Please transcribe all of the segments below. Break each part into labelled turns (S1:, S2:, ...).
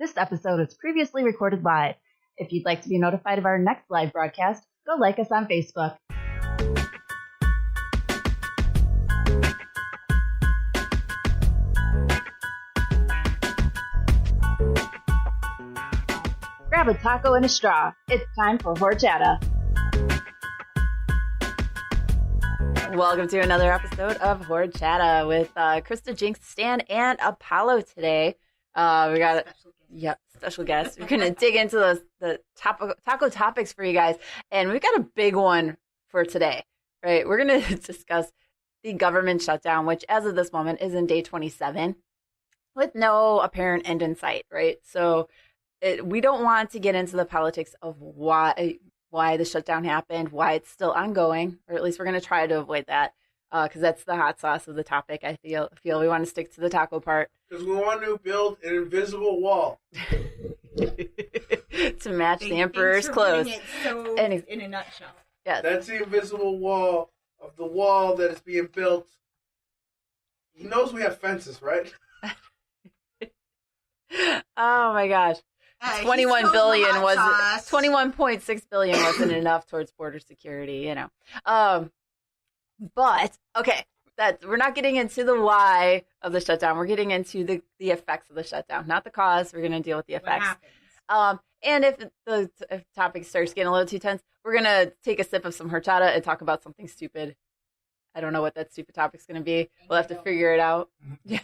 S1: This episode was previously recorded live. If you'd like to be notified of our next live broadcast, go like us on Facebook. Grab a taco and a straw. It's time for Horchatta. Welcome to another episode of Horchatta with Krista, Jinx, Stan, and Apollo today. We got special guest. We're going to dig into the taco topics for you guys. And we've got a big one for today, right? We're going to discuss the government shutdown, which as of this moment is in day 27 with no apparent end in sight, right? So we don't want to get into the politics of why the shutdown happened, why it's still ongoing, or at least we're going to try to avoid that. Because that's the hot sauce of the topic. I feel we want to stick to the taco part.
S2: Because we want to build an invisible wall.
S1: To match the emperor's clothes.
S3: In a nutshell.
S1: Yes.
S2: That's the invisible wall of the wall that is being built. He knows we have fences, right?
S1: Oh my gosh. 21.6 billion wasn't enough towards border security, you know. But okay, we're not getting into the why of the shutdown. We're getting into the effects of the shutdown, not the cause. We're going to deal with the effects. And if the topic starts getting a little too tense, we're going to take a sip of some horchata and talk about something stupid. I don't know what that stupid topic's going to be. We'll have to figure it out. Yeah.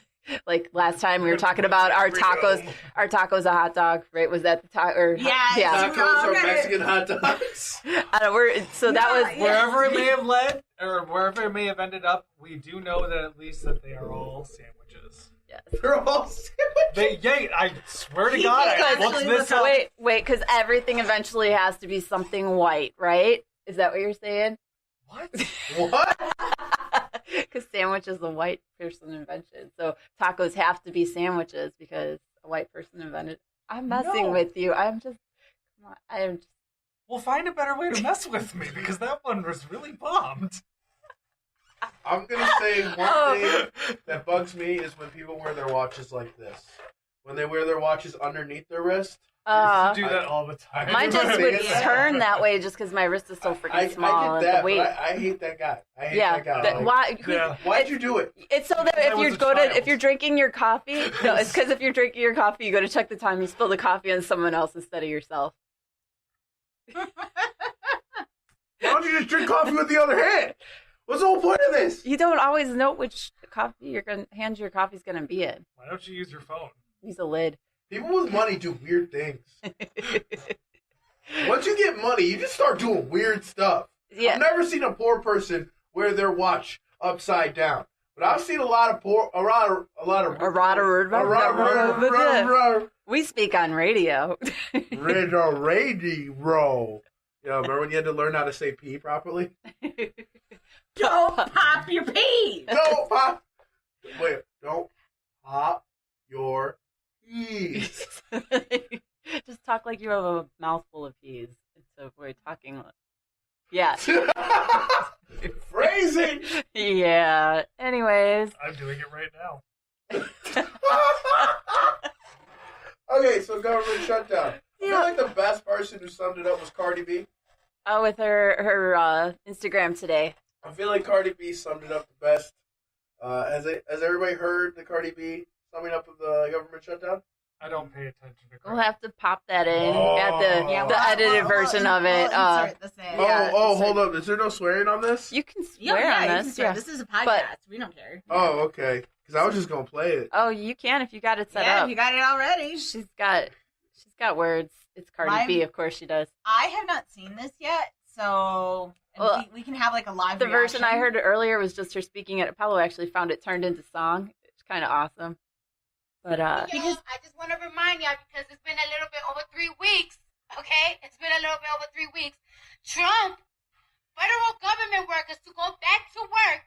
S1: Like last time we were talking about our tacos a hot dog, right? Was that the taco?
S2: Yeah. Tacos are Mexican hot dogs.
S4: Wherever it may have led, or wherever it may have ended up, we do know that at least that they are all sandwiches.
S1: Yes.
S2: They're all sandwiches.
S4: I swear to God, I looked this up.
S1: Wait, because everything eventually has to be something white, right? Is that what you're saying?
S4: What?
S1: Because sandwich is a white person invention. So tacos have to be sandwiches because a white person invented. I'm messing with you.
S4: Well, find a better way to mess with me because that one was really bombed.
S2: I'm going to say one thing that bugs me is when people wear their watches like this. When they wear their watches underneath their wrist.
S4: I do that all the time.
S1: Mine just would turn that way just because my wrist is so freaking small.
S2: I get that, but I hate that guy. That guy. Why'd you do it?
S1: It's so that if you're drinking your coffee, no, it's because if you're drinking your coffee, you go to check the time, you spill the coffee on someone else instead of yourself.
S2: Why don't you just drink coffee with the other hand? What's the whole point of this?
S1: You don't always know which hand your coffee's going to be in.
S4: Why don't you use your phone?
S1: Use a lid.
S2: People with money do weird things. Once you get money, you just start doing weird stuff. Yeah. I've never seen a poor person wear their watch upside down, but I've seen a lot of
S1: We speak on radio.
S2: Radio. Yeah, remember when you had to learn how to say pee properly?
S3: Don't pop your peas.
S2: Don't pop your peas.
S1: Just talk like you have a mouthful of peas. So we're talking. Yeah.
S2: Phrasing.
S1: Yeah. Anyways.
S4: I'm doing it right now.
S2: Okay, so government shutdown. I feel like the best person who summed it up was Cardi B.
S1: Oh, with her Instagram today.
S2: I feel like Cardi B summed it up the best. Has everybody heard the Cardi B summing up of the government shutdown?
S4: I don't pay attention to Cardi.
S1: We'll have to pop that in at the edited version of it.
S2: Hold up. Is there no swearing on this?
S1: You can swear on this. Yeah.
S3: This is a podcast. We don't care.
S2: Oh, okay. Because I was just going to play it.
S1: Oh, you can if you got it set up.
S3: Yeah, if you got it already.
S1: She's got words. It's Cardi B, of course she does.
S3: I have not seen this yet, so we can have like a live
S1: reaction.
S3: Version
S1: I heard earlier was just her speaking at Apollo. Actually found it turned into song. It's kind of awesome. But
S5: because I just want to remind y'all because it's been a little bit over 3 weeks. Okay, it's been a little bit over 3 weeks. Trump, federal government workers to go back to work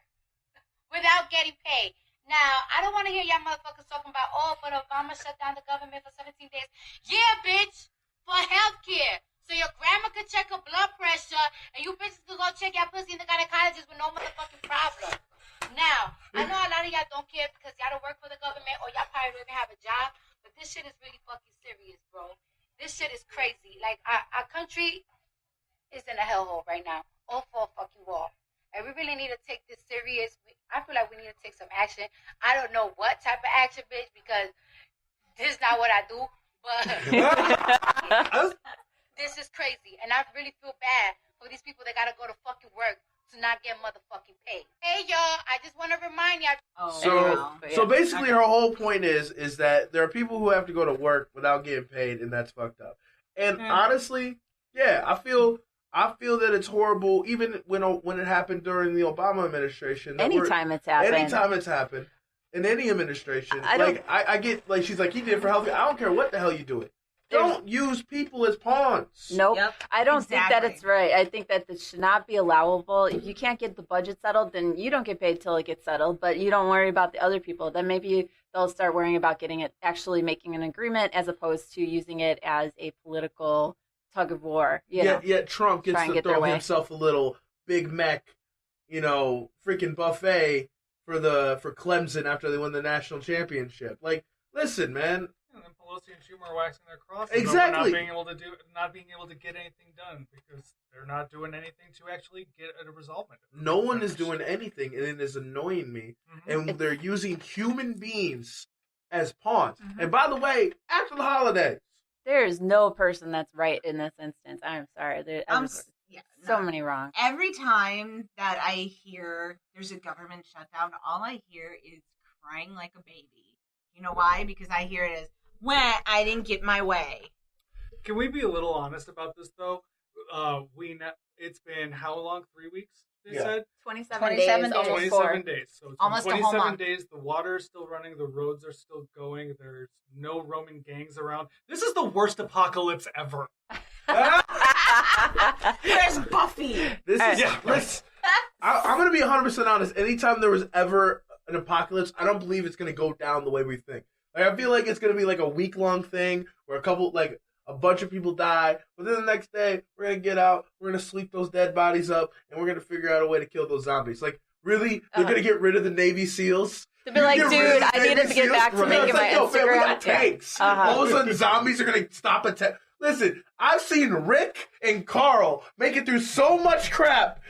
S5: without getting paid. Now, I don't want to hear y'all motherfuckers talking about, but Obama shut down the government for 17 days. Yeah, bitch, for health care. So your grandma could check her blood pressure, and you bitches could go check your pussy in the gynecologist with no motherfucking problem. Now, I know a lot of y'all don't care because y'all don't work for the government or y'all probably don't even have a job, but but this shit is really fucking serious, bro. This shit is crazy. Like, our country is in a hellhole right now. All for a fucking wall. And we really need to take this serious. I feel like we need to take some action. I don't know what type of action, bitch, because this is not what I do. But this is crazy. And I really feel bad for these people that gotta go to fucking work to not get motherfucking paid. Hey, y'all, I just want to remind y'all.
S2: So basically her whole point is that there are people who have to go to work without getting paid, and that's fucked up. And honestly, yeah, I feel that it's horrible, even when it happened during the Obama administration.
S1: Anytime it's happened.
S2: In any administration. I get, like, she's like, he did it for healthcare. I don't care what the hell you do it. Don't use people as pawns.
S1: Nope. Yep. I don't think that it's right. I think that this should not be allowable. If you can't get the budget settled, then you don't get paid till it gets settled, but you don't worry about the other people. Then maybe they'll start worrying about getting it, actually making an agreement, as opposed to using it as a political tug of war.
S2: Yeah, Trump gets to throw himself a little Big Mac, freaking buffet for Clemson after they win the national championship. Like, listen, man.
S4: And then Pelosi and Schumer are waxing their crosses
S2: exactly.
S4: not being able to get anything done because they're not doing anything to actually get a result.
S2: No one is doing anything, and it is annoying me. Mm-hmm. And they're using human beings as pawns. Mm-hmm. And by the way, after the holidays,
S1: there is no person that's right in this instance. I'm sorry. So many wrong.
S3: Every time that I hear there's a government shutdown, all I hear is crying like a baby. You know why? Because I hear it as, when I didn't get my way.
S4: Can we be a little honest about this, though? It's been how long? 3 weeks? They said
S1: 27 days.
S3: Almost
S4: 27 days. So it's
S3: almost
S4: 27 days. The water is still running. The roads are still going. There's no Roman gangs around. This is the worst apocalypse ever.
S3: Where's Buffy?
S2: I'm going to be 100% honest. Anytime there was ever an apocalypse, I don't believe it's going to go down the way we think. Like, I feel like it's going to be like a week-long thing where a bunch of people die, but then the next day, we're going to get out, we're going to sweep those dead bodies up, and we're going to figure out a way to kill those zombies. Like, really? They're going to get rid of the Navy SEAls?
S1: To be like, dude, I needed to get back to making my Instagram.
S2: Man, we got tanks. All of a sudden, zombies are going to stop a tank. Listen, I've seen Rick and Carl make it through so much crap.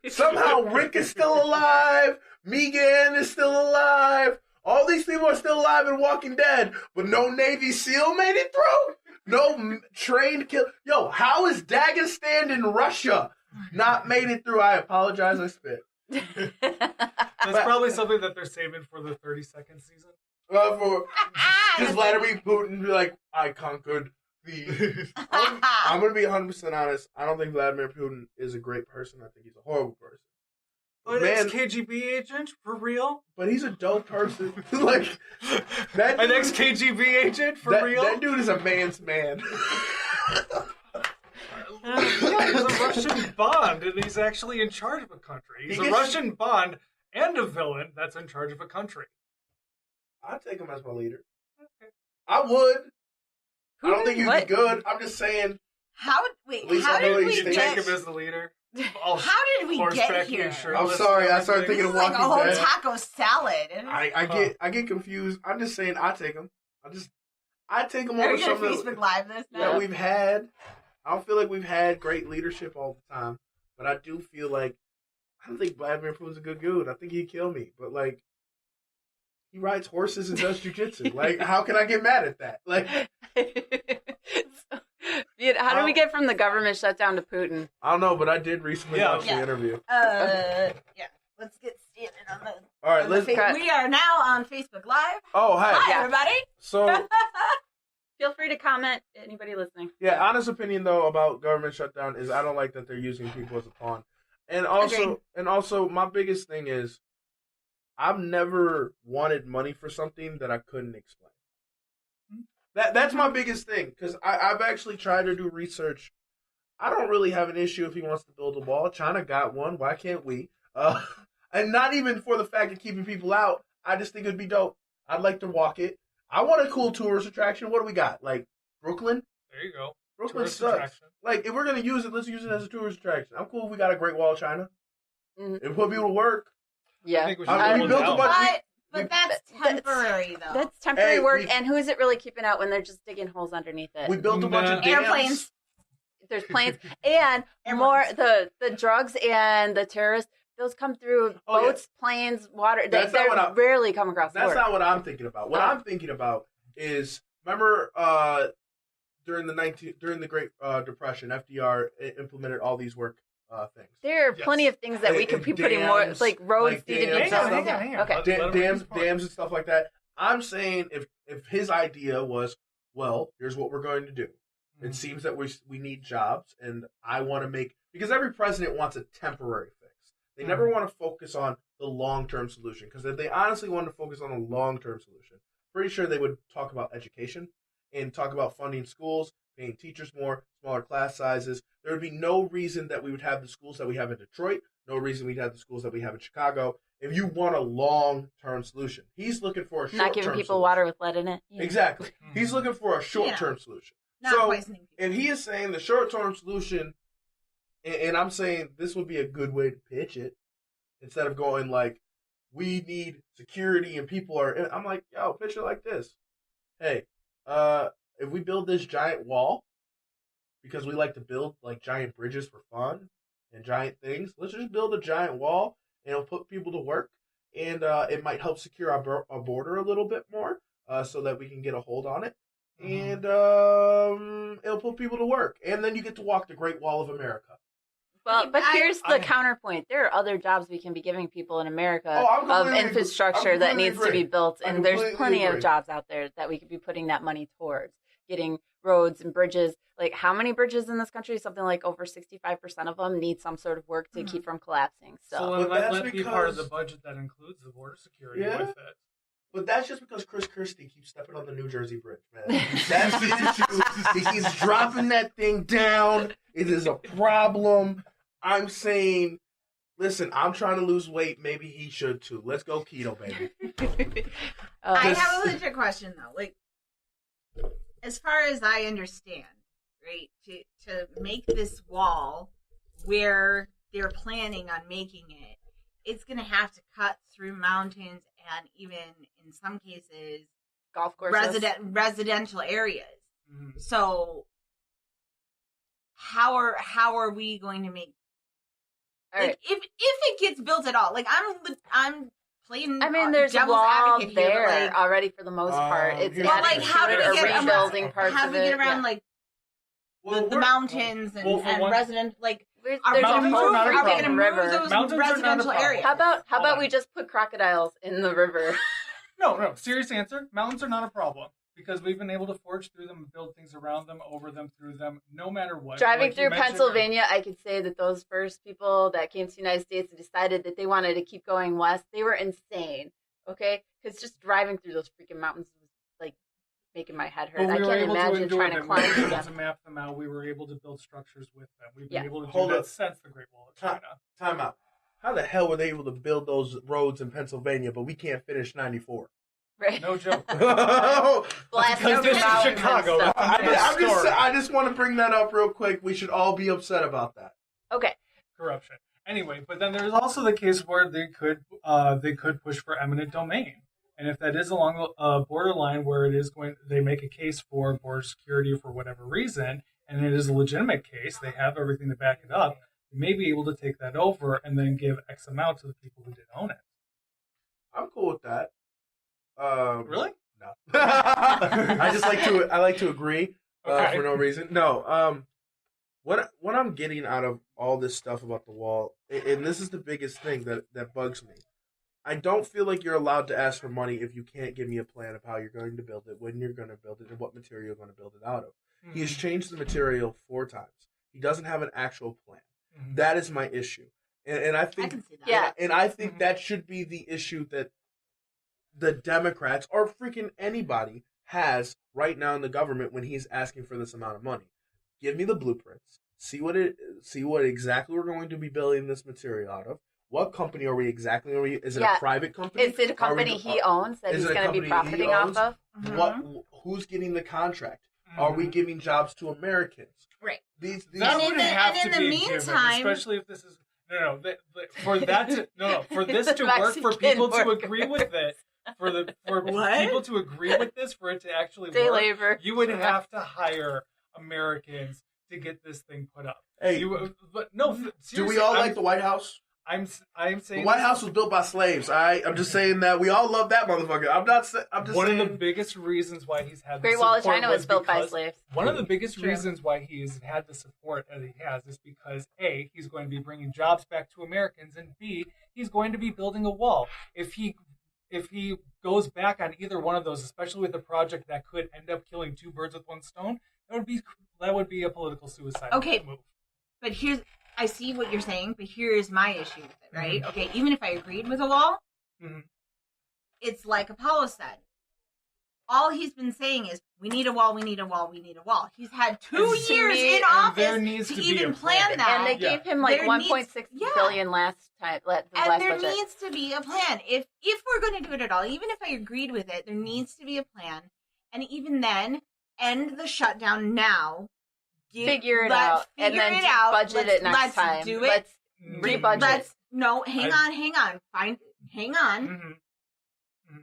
S2: Somehow Rick is still alive. Megan is still alive. All these people are still alive in Walking Dead, but no Navy SEAL made it through? No trained kill. Yo, how is Dagestan in Russia not made it through? I apologize, I spit.
S4: That's probably something that they're saving for the 32nd season.
S2: Just Vladimir Putin be like, I conquered the... I'm going to be 100% honest. I don't think Vladimir Putin is a great person. I think he's a horrible person.
S4: An ex-KGB agent? For real?
S2: But he's a dope person. An
S4: ex-KGB agent? For real?
S2: That dude is a man's man.
S4: He's a Russian Bond, and he's actually in charge of a country. He's a Russian Bond and a villain that's in charge of a country.
S2: I'd take him as my leader. Okay. I would. I don't think he'd be good. I'm just saying.
S3: How did we
S4: take him as the leader?
S3: How did we get here?
S2: I'm sorry. I started thinking of Walking Dead.
S3: Like a whole taco salad.
S2: I get confused. I'm just saying I take him. I take him over some of the
S3: Facebook Live this now?
S2: that we've had. I don't feel like we've had great leadership all the time, but I do feel like I don't think Vladimir Putin's a good dude. I think he'd kill me, but like he rides horses and does jujitsu. Like, how can I get mad at that? Like.
S1: How do we get from the government shutdown to Putin?
S2: I don't know, but I did recently watch the interview.
S3: Let's get started on the.
S2: All right,
S3: we are now on Facebook Live.
S2: Oh, hi.
S3: Hi, everybody.
S2: So,
S1: feel free to comment. Anybody listening?
S2: Yeah, honest opinion though about government shutdown is I don't like that they're using people as a pawn, and also my biggest thing is I've never wanted money for something that I couldn't explain. That's my biggest thing, because I've actually tried to do research. I don't really have an issue if he wants to build a wall. China got one. Why can't we? And not even for the fact of keeping people out. I just think it would be dope. I'd like to walk it. I want a cool tourist attraction. What do we got? Like, Brooklyn?
S4: There you go.
S2: Brooklyn sucks. Attraction. Like, if we're going to use it, let's use it as a tourist attraction. I'm cool if we got a Great Wall of China. Mm-hmm. If we put people to work.
S1: Yeah.
S2: we built a bunch.
S3: But that's temporary, though.
S1: That's temporary work, and who is it really keeping out when they're just digging holes underneath it?
S2: We built a bunch of dams.
S3: Airplanes.
S1: There's planes, and more the drugs and the terrorists. Those come through boats, planes, water. They rarely come across the border.
S2: That's not what I'm thinking about. What I'm thinking about is, remember during the Great Depression, FDR implemented all these work things.
S1: There are plenty of things that we could be putting more, like roads need to be built.
S4: Hang on.
S1: Okay.
S2: Dams and stuff like that. I'm saying if his idea was, well, here's what we're going to do. It seems that we need jobs, and I want to make, because every president wants a temporary fix. They never want to focus on the long-term solution, because if they honestly wanted to focus on a long-term solution, pretty sure they would talk about education and talk about funding schools, paying teachers more, smaller class sizes. There would be no reason that we would have the schools that we have in Detroit, no reason we'd have the schools that we have in Chicago, if you want a long-term solution. He's looking for a short-term
S1: Not giving people
S2: solution.
S1: water with lead in it. Yeah.
S2: Exactly. He's looking for a short-term solution.
S3: Not poisoning people.
S2: And he is saying the short-term solution, and I'm saying this would be a good way to pitch it, instead of going like, we need security and people are, and I'm like, yo, pitch it like this. Hey, if we build this giant wall, because we like to build like giant bridges for fun and giant things, let's just build a giant wall and it'll put people to work, and it might help secure our border a little bit more, so that we can get a hold on it. And it'll put people to work. And then you get to walk the Great Wall of America.
S1: Well, but here's the counterpoint. There are other jobs we can be giving people in America of infrastructure that needs to be built. And there's plenty of jobs out there that we could be putting that money towards. Getting roads and bridges. Like, how many bridges in this country? Something like over 65% of them need some sort of work to keep from collapsing. So
S4: let's be part of the budget that includes the border security with it.
S2: But that's just because Chris Christie keeps stepping on the New Jersey Bridge, man. That's the issue. He keeps dropping that thing down. It is a problem. I'm saying, listen, I'm trying to lose weight. Maybe he should too. Let's go keto, baby.
S3: I have a legit question, though. Like, as far as I understand, right, to make this wall where they're planning on making it, it's going to have to cut through mountains and even, in some cases,
S1: golf courses,
S3: residential areas.
S4: Mm-hmm.
S3: So, how are we going to make? Like, if it gets built at all, like I'm playing.
S1: I mean, there's a wall there already for the most part. It's
S3: like how do we get
S1: rebuilding parts
S3: how do we get around like the mountains and resident like. There's a whole river. Residential area.
S1: How about we just put crocodiles in the river?
S4: No. Serious answer. Mountains are not a problem because we've been able to forge through them, and build things around them, over them, through them, no matter what.
S1: Driving through Pennsylvania, I could say that those first people that came to the United States and decided that they wanted to keep going west, they were insane. Okay, because just driving through those freaking mountains was like making my head hurt. I can't imagine trying to climb
S4: them. We were
S1: them.
S4: able to map them out. We were able to build structures with them. We've been able to
S2: do
S4: that since the Great Wall of China.
S2: Time out. How the hell were they able to build those roads in Pennsylvania, but we can't finish 94?
S1: Right.
S4: No joke.
S1: Because
S4: this is Chicago.
S2: I just want to bring that up real quick. We should all be upset about that.
S1: Okay.
S4: Corruption. Anyway, but then there's also the case where they could push for eminent domain. And if that is along a borderline where it is they make a case for border security for whatever reason, and it is a legitimate case, they have everything to back it up, they may be able to take that over and then give X amount to the people who did own it. I'm
S2: cool with that.
S4: Really?
S2: No. I like to agree for no reason. No. What I'm getting out of all this stuff about the wall, and this is the biggest thing that bugs me. I don't feel like you're allowed to ask for money if you can't give me a plan of how you're going to build it, when you're going to build it, and what material you're going to build it out of. Mm-hmm. He has changed the material 4 times. He doesn't have an actual plan. Mm-hmm. That is my issue. And I think,
S3: I can see that.
S1: Yeah.
S2: And I think that should be the issue that the Democrats or freaking anybody has right now in the government when he's asking for this amount of money. Give me the blueprints. See what exactly we're going to be building this material out of. What company are we exactly? Is it a private company?
S1: Is it a company he owns that he's going to be profiting off of?
S2: Mm-hmm. Who's getting the contract? Mm-hmm. Are we giving jobs to Americans?
S3: Right.
S4: That wouldn't have to be given, especially if this is for this to work for people to agree with it. for people to agree with this, for it to actually
S1: Day
S4: work,
S1: labor.
S4: you would have to hire Americans to get this thing put up.
S2: Hey,
S4: but no,
S2: do we all like the White House?
S4: I'm saying
S2: the White House was built by slaves. I'm just saying that we all love that motherfucker. I'm just
S4: one
S2: saying.
S4: of the biggest reasons why he's had
S1: Great
S4: the
S1: Wall of
S4: support
S1: China was built by slaves.
S4: One of the biggest reasons why he's had the support that he has is because A, he's going to be bringing jobs back to Americans, and B, he's going to be building a wall. If he goes back on either one of those, especially with a project that could end up killing two birds with one stone, that would be a political suicide move.
S3: But I see what you're saying, but here's my issue with it, right? Mm-hmm. Okay, even if I agreed with a wall, it's like Apollo said. All he's been saying is, we need a wall, we need a wall, we need a wall. He's had 2 years in office to even plan that.
S1: And they gave him like $1.6 billion last time.
S3: There needs to be a plan. If we're going to do it at all, even if I agreed with it, there needs to be a plan. And even then, end the shutdown now.
S1: Figure it out, and then budget it next time.
S3: Let's do it.
S1: Let's rebudget.
S3: Hang on. Hang on.
S4: Mm-hmm.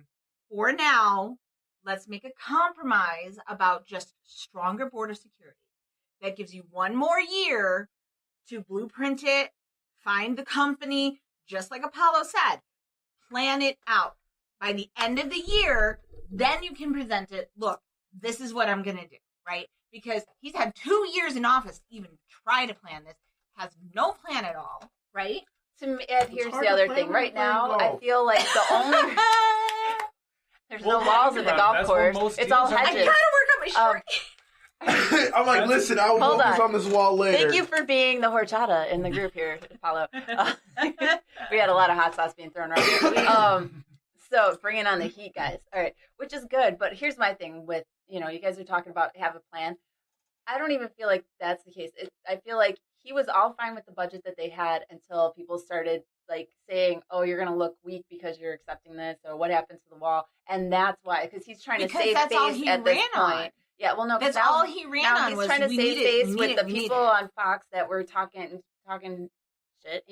S3: For now, let's make a compromise about just stronger border security. That gives you 1 more year to blueprint it, find the company, just like Apollo said. Plan it out. By the end of the year, then you can present it. Look, this is what I'm going to do, right? Because he's had 2 years in office to even try to plan this. Has no plan at all, right?
S1: Here's the other thing. Right now, I feel like the only... There's no walls in the golf course. It's all hedges.
S3: I gotta work on my shirt.
S2: I'm like, listen, I will focus on this wall later.
S1: Thank you for being the horchata in the group here, Apollo. We had a lot of hot sauce being thrown around. So bringing on the heat, guys. All right, which is good. But here's my thing with, you guys are talking about have a plan. I don't even feel like that's the case. I feel like he was all fine with the budget that they had until people started like saying, "Oh, you're going to look weak because you're accepting this," or "What happened to the wall?" And that's why, because he's trying to save face at this point. Yeah, well, no,
S3: that's all he ran on.
S1: He's trying to save face with the people on Fox that were talking shit,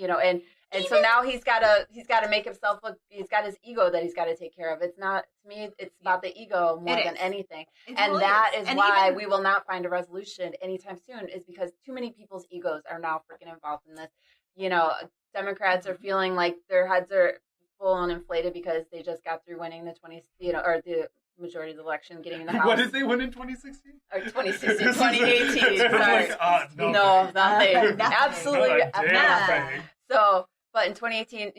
S1: and so now he's got to make himself look. He's got his ego that he's got to take care of. It's not, to me. It's about the ego more than anything, and that is why we will not find a resolution anytime soon. Is because too many people's egos are now freaking involved in this. Democrats are feeling like their heads are full and inflated because they just got through winning the or the majority of the election, getting in the House.
S4: What did they win in 2016?
S1: Or 2016, 2018. Sorry. No, nothing. Absolutely nothing. So, but in 2018,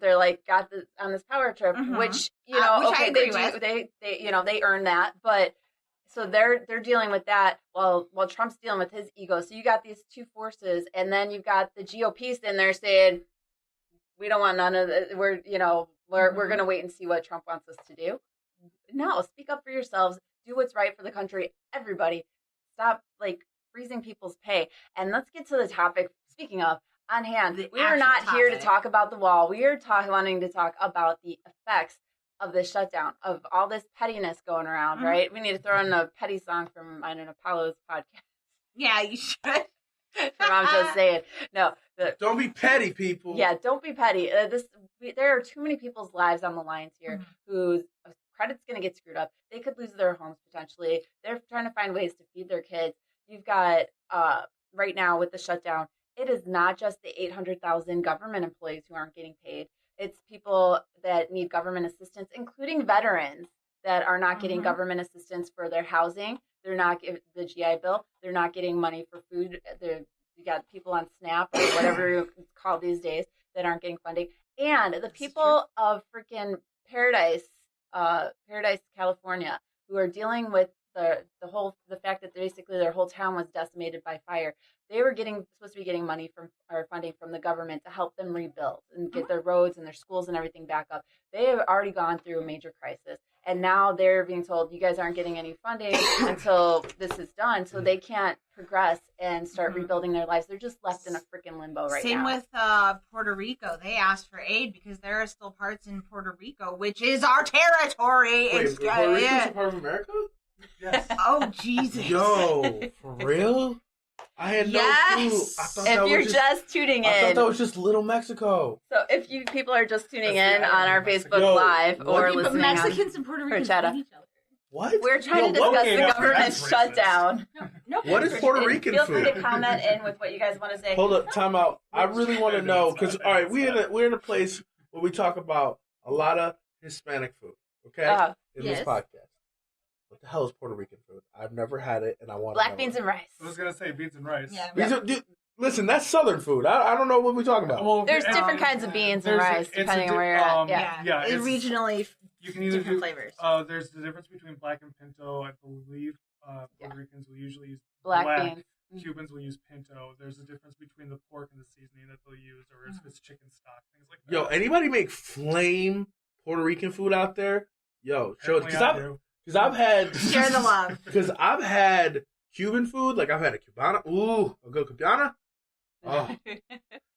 S1: they're like got this on this power trip, which they earned that, but so they're dealing with that while Trump's dealing with his ego. So you got these two forces, and then you've got the GOP in there saying, we don't want none of it. We're going to wait and see what Trump wants us to do. No, speak up for yourselves. Do what's right for the country. Everybody, stop freezing people's pay. And let's get to the topic. Speaking of, on hand, we are not here to talk about the wall. We are wanting to talk about the effects of the shutdown, of all this pettiness going around, right? We need to throw in a petty song from Apollo's podcast.
S3: Yeah, you should.
S1: I'm just saying. No.
S2: Don't be petty, people.
S1: Yeah, don't be petty. There are too many people's lives on the lines here whose credit's going to get screwed up. They could lose their homes potentially. They're trying to find ways to feed their kids. You've got, right now with the shutdown, it is not just the 800,000 government employees who aren't getting paid. It's people that need government assistance, including veterans that are not getting government assistance for their housing. They're not getting the GI Bill. They're not getting money for food. You got people on SNAP or whatever it's called these days that aren't getting funding. And the people of freaking Paradise, California, who are dealing with the fact that basically their whole town was decimated by fire. They were supposed to be getting money or funding from the government to help them rebuild and get their roads and their schools and everything back up. They have already gone through a major crisis, and now they're being told you guys aren't getting any funding until this is done, so they can't progress and start rebuilding their lives. They're just left in a freaking limbo right now.
S3: Same with Puerto Rico. They asked for aid because there are still parts in Puerto Rico, which is our territory.
S2: Wait, Puerto Rico's a part of America?
S4: Yes.
S3: Oh, Jesus.
S2: Yo, for real? I had no
S3: Yes.
S2: clue. I thought
S1: If
S2: that
S1: you're
S2: was
S1: just tuning
S2: I thought
S1: in,
S2: that was just Little Mexico.
S1: so if you people are just tuning
S4: That's
S1: in
S4: the
S1: on our
S4: irony of
S1: Facebook
S2: Yo,
S1: Live
S2: what?
S1: or
S3: But
S1: listening
S3: Mexicans and Puerto Ricans
S1: Horchatta.
S3: hate each other.
S2: What?
S1: we're trying to
S2: Yo,
S1: discuss
S4: okay,
S1: the
S4: now
S1: government
S4: that's racist.
S1: shutdown.
S3: No,
S2: What is Puerto Rican
S1: Feel free
S2: food?
S1: to comment in with what you guys want to say.
S2: Hold up, time out. I really want to know because all right, we're in a place where we talk about a lot of Hispanic food. Okay, in this
S3: Yes.
S2: podcast. What the hell is Puerto Rican food? I've never had it, and I want
S1: Black beans and rice.
S4: I was gonna say beans and rice.
S3: Yeah.
S2: Dude, listen, that's Southern food. I don't know what we're talking about.
S4: Well,
S1: There's different kinds of beans and
S4: there's
S1: rice
S4: it's
S1: depending
S4: a
S1: on where you're at.
S4: yeah,
S3: It's
S4: it's-
S3: regionally
S4: You can either
S3: different
S4: do
S3: flavors.
S4: There's the difference between black and pinto. I believe Puerto Ricans will usually use
S1: Black beans.
S4: Cubans will use pinto. There's a difference between the pork and the seasoning that they'll use, or if it's chicken stock, things like that.
S2: Yo, anybody make flame Puerto Rican food out there? Yo, show it because I've had
S3: Share the love.
S2: because I've had Cuban food. Like I've had a cubana. Ooh, a good cubana. Oh, I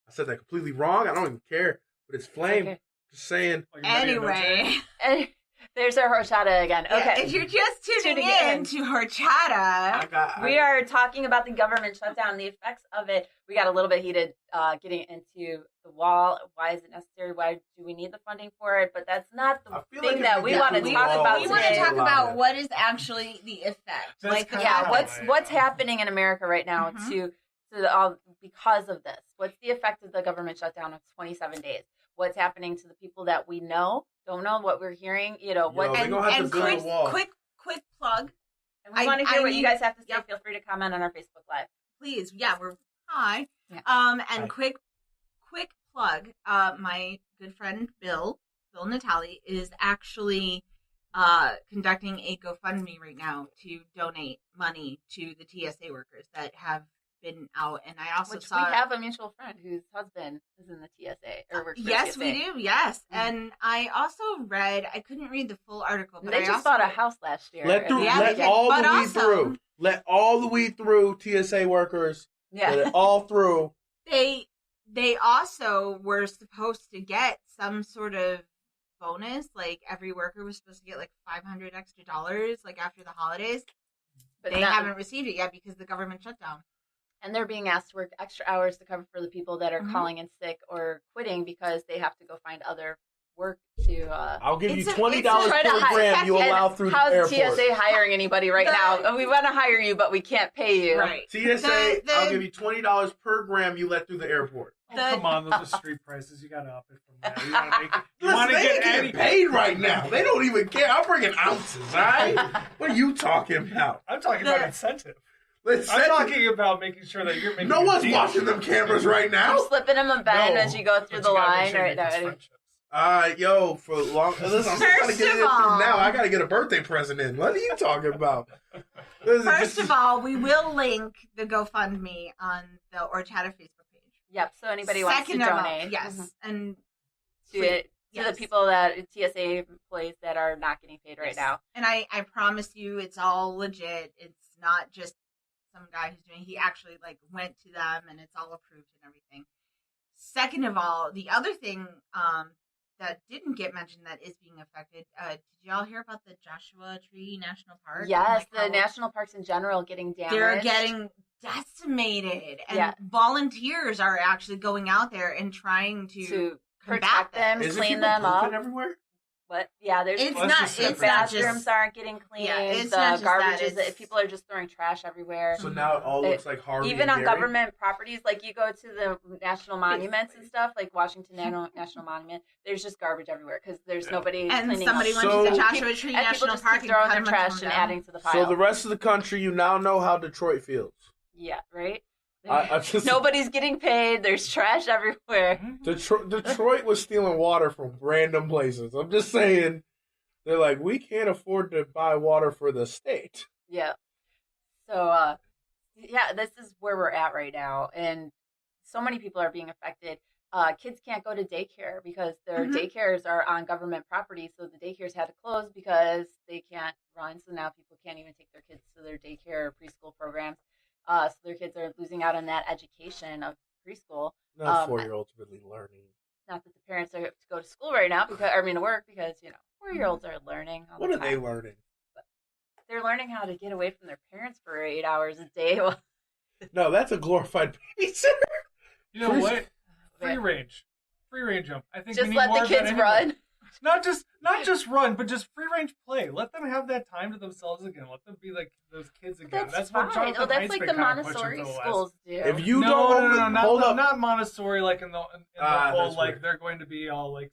S2: said that completely wrong. I don't even care, but it's flame.
S1: Okay.
S2: Just saying.
S4: Like Maria Noche.
S3: Anyway,
S1: And there's our horchata again. Okay.
S3: yeah, if you're just tuning
S1: Tuning
S3: in
S1: in.
S3: to Horchatta,
S1: We are talking about the government shutdown and the effects of it. We got a little bit heated getting into the wall. Why is it necessary? Why do we need the funding for it? But that's not
S2: I
S1: the
S2: feel
S1: thing
S2: like
S1: that
S2: if
S1: we
S2: we
S1: want
S2: get
S1: to
S2: to
S1: talk
S2: the
S1: about
S2: wall,
S3: we want to
S1: today.
S3: talk
S2: a lot
S3: about
S2: of it.
S3: what is actually the effect.
S4: That's
S3: Like,
S4: kinda
S1: Yeah,
S4: how
S1: what's happening in America right now
S3: Mhm.
S1: to because of this? What's the effect of the government shutdown of 27 days? What's happening to the people that we know, don't know, what we're hearing? You know, what?
S2: Yo, they're gonna have to build a wall.
S3: quick plug,
S1: And we want to hear what you
S3: need-
S1: guys have to say.
S3: yep.
S1: Feel free to comment on our Facebook Live.
S3: please. Yeah, we're hi.
S1: Yeah.
S3: And
S2: Hi.
S3: quick plug. My good friend Bill Natali is actually conducting a GoFundMe right now to donate money to the TSA workers that have been out. And I also
S1: Which
S3: saw
S1: we have a mutual friend whose husband is in the TSA or works for
S3: Yes,
S1: TSA.
S3: we do. Yes,
S1: Mhm.
S3: and I also read. I couldn't read the full article, but
S1: They
S3: I
S1: just
S3: also
S1: bought a house last year.
S2: Let
S3: Yeah, they did.
S2: all
S3: But
S2: the weed
S3: also-
S2: through. Let all the weed through. TSA workers. Let
S1: Yeah.
S2: it all through.
S3: They also were supposed to get some sort of bonus. Like every worker was supposed to get like $500 extra, like after the holidays.
S1: But
S3: They
S1: not-
S3: haven't received it yet because of the government shutdown.
S1: and they're being asked to work extra hours to cover for the people that are
S3: Mhm.
S1: calling in sick or quitting because they have to go find other work to.
S2: I'll give
S3: It's
S2: you
S3: a-
S2: $20
S1: try to
S2: per
S1: hide-
S2: gram you
S1: and
S2: allow through the
S1: how's
S2: airport.
S1: TSA hiring anybody right now? And we want to hire you, but we can't pay you.
S3: Right.
S2: TSA,
S3: The-
S2: I'll give you $20 per gram you let through the airport.
S4: Oh,
S3: The-
S4: come on, those are street prices. You gotta up it from there. You wanna make it. You
S2: Listen,
S4: wanna
S2: they
S4: get
S2: ain't getting
S4: any.
S2: paid right now. They don't even care. I'm bringing ounces, all right? What are you talking about?
S4: I'm talking
S3: The-
S4: about incentive.
S2: Let's
S4: I'm
S2: set
S4: talking about making sure that you're making.
S2: No
S4: a
S2: one's
S4: deal.
S2: watching them cameras right now.
S1: You're slipping them a bend
S4: No,
S1: as you go through
S4: but
S1: the
S4: you gotta make
S1: line
S4: sure you
S1: right
S4: make those
S1: now.
S4: friendships.
S2: Yo, for long. Listen, I'm trying to get it
S3: First of all-
S2: now. I got to get a birthday present in. What are you talking about? Listen,
S3: First of all, we will link the GoFundMe on the Horchatta Facebook page.
S1: Yep. So anybody wants to
S3: Second of all,
S1: donate,
S3: yes,
S1: mhm,
S3: and
S1: to it, to
S3: yes.
S1: the people that TSA employees that are not getting paid right
S3: Yes.
S1: now.
S3: And I promise you, it's all legit. It's not just some guy who's doing. He actually like went to them, and it's all approved and everything. Second of all, the other thing that didn't get mentioned that is being affected. Did y'all hear about the Joshua Tree National Park? And,
S1: Yes,
S3: like,
S1: the
S3: how
S1: national parks in general getting damaged.
S3: they're getting decimated, and
S1: Yeah.
S3: volunteers are actually going out there and trying
S1: to
S3: combat
S1: protect them,
S2: Is it
S1: clean
S2: people
S1: them
S2: pooping
S1: up.
S2: everywhere?
S1: But yeah, there's
S3: It's
S4: Well,
S3: not.
S4: that's just
S3: It's
S4: separate.
S3: not
S1: bathrooms
S3: just.
S1: aren't getting cleaned.
S3: Yeah, it's
S1: the
S3: not just
S1: garbage
S3: that,
S1: is.
S3: it's-
S1: People are just throwing trash everywhere.
S2: So now it all looks like Harvey
S1: Even
S2: and
S1: on
S2: Gary?
S1: government properties, like you go to the national monuments and stuff, like Washington National Monument, there's just garbage everywhere because there's nobody
S3: And
S1: cleaning
S3: somebody
S1: up.
S3: went
S2: So-
S3: to the Joshua Tree
S1: And people
S3: National
S1: just
S3: Park
S1: keep
S3: and
S1: throwing
S3: cut
S1: their
S3: a bunch of
S1: trash
S3: them
S1: and
S3: down.
S1: adding to the pile.
S2: So the rest of the country, you now know how Detroit feels.
S1: Yeah, right?
S2: I just
S1: Nobody's getting paid. There's trash everywhere.
S2: Detroit was stealing water from random places. I'm just saying, they're like, we can't afford to buy water for the state.
S1: Yeah. So, yeah, this is where we're at right now. And so many people are being affected. Kids can't go to daycare because their
S3: Mhm.
S1: daycares are on government property. So the daycares had to close because they can't run. So now people can't even take their kids to their daycare or preschool programs. So their kids are losing out on that education of preschool.
S2: No 4-year-olds really learning.
S1: Not that the parents are to go to school right now because, to work because, 4-year-olds are learning. All
S2: What
S1: the
S2: are they
S1: time.
S2: learning?
S1: They're learning how to get away from their parents for 8 hours a day. Well,
S2: No, that's a glorified babysitter.
S4: You know what? Free range jump. I think
S1: Just
S4: we need
S1: let
S4: more
S1: the
S4: of that
S1: kids
S4: anyway.
S1: run.
S4: Not just run, but just free range play. Let them have that time to themselves again. Let them be like those kids again.
S1: That's
S4: what
S1: fine.
S4: Jonathan
S1: That's
S4: Haidt's
S1: like
S4: been
S1: the
S4: kind of
S1: Montessori
S4: pushing for the last-
S1: schools do.
S2: If you
S4: No,
S2: hold up.
S4: not Montessori. Like in the whole
S2: that's
S4: like
S2: weird.
S4: they're going to be all like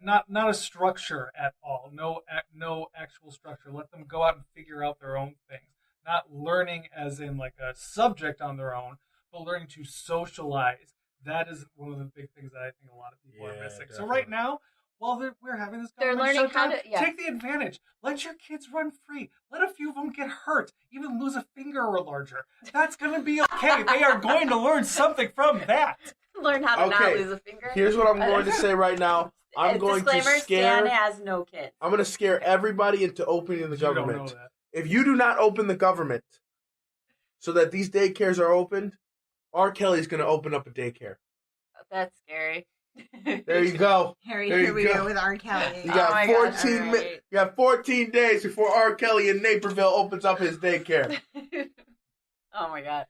S4: not a structure at all. No actual structure. Let them go out and figure out their own things. Not learning as in like a subject on their own, but learning to socialize. That is one of the big things that I think a lot of people are missing.
S2: Definitely.
S4: So right now, while we're having this
S1: They're
S4: government
S1: learning
S4: shutdown,
S1: how to- yeah.
S4: take the advantage. Let your kids run free. Let a few of them get hurt, even lose a finger or larger. That's going to be okay. They are going to learn something from that.
S1: Learn how to not
S2: Okay,
S1: lose a finger.
S2: Here's what I'm going to say right now. I'm going to
S1: Disclaimer,
S2: scare.
S1: Stan has no kids.
S2: I'm going to scare everybody into opening the
S4: You don't know
S2: government.
S4: that.
S2: If you do not open the government so that these daycares are opened, R. Kelly's going to open up a daycare.
S1: That's scary.
S2: There you go.
S3: Harry,
S2: There
S3: here
S2: you
S3: we
S2: go.
S3: go with R. Kelly.
S2: You got
S1: my God,
S2: 14
S3: all
S2: mi-
S3: right.
S2: You got 14 days before R. Kelly in Naperville opens up his daycare.
S1: Oh my god.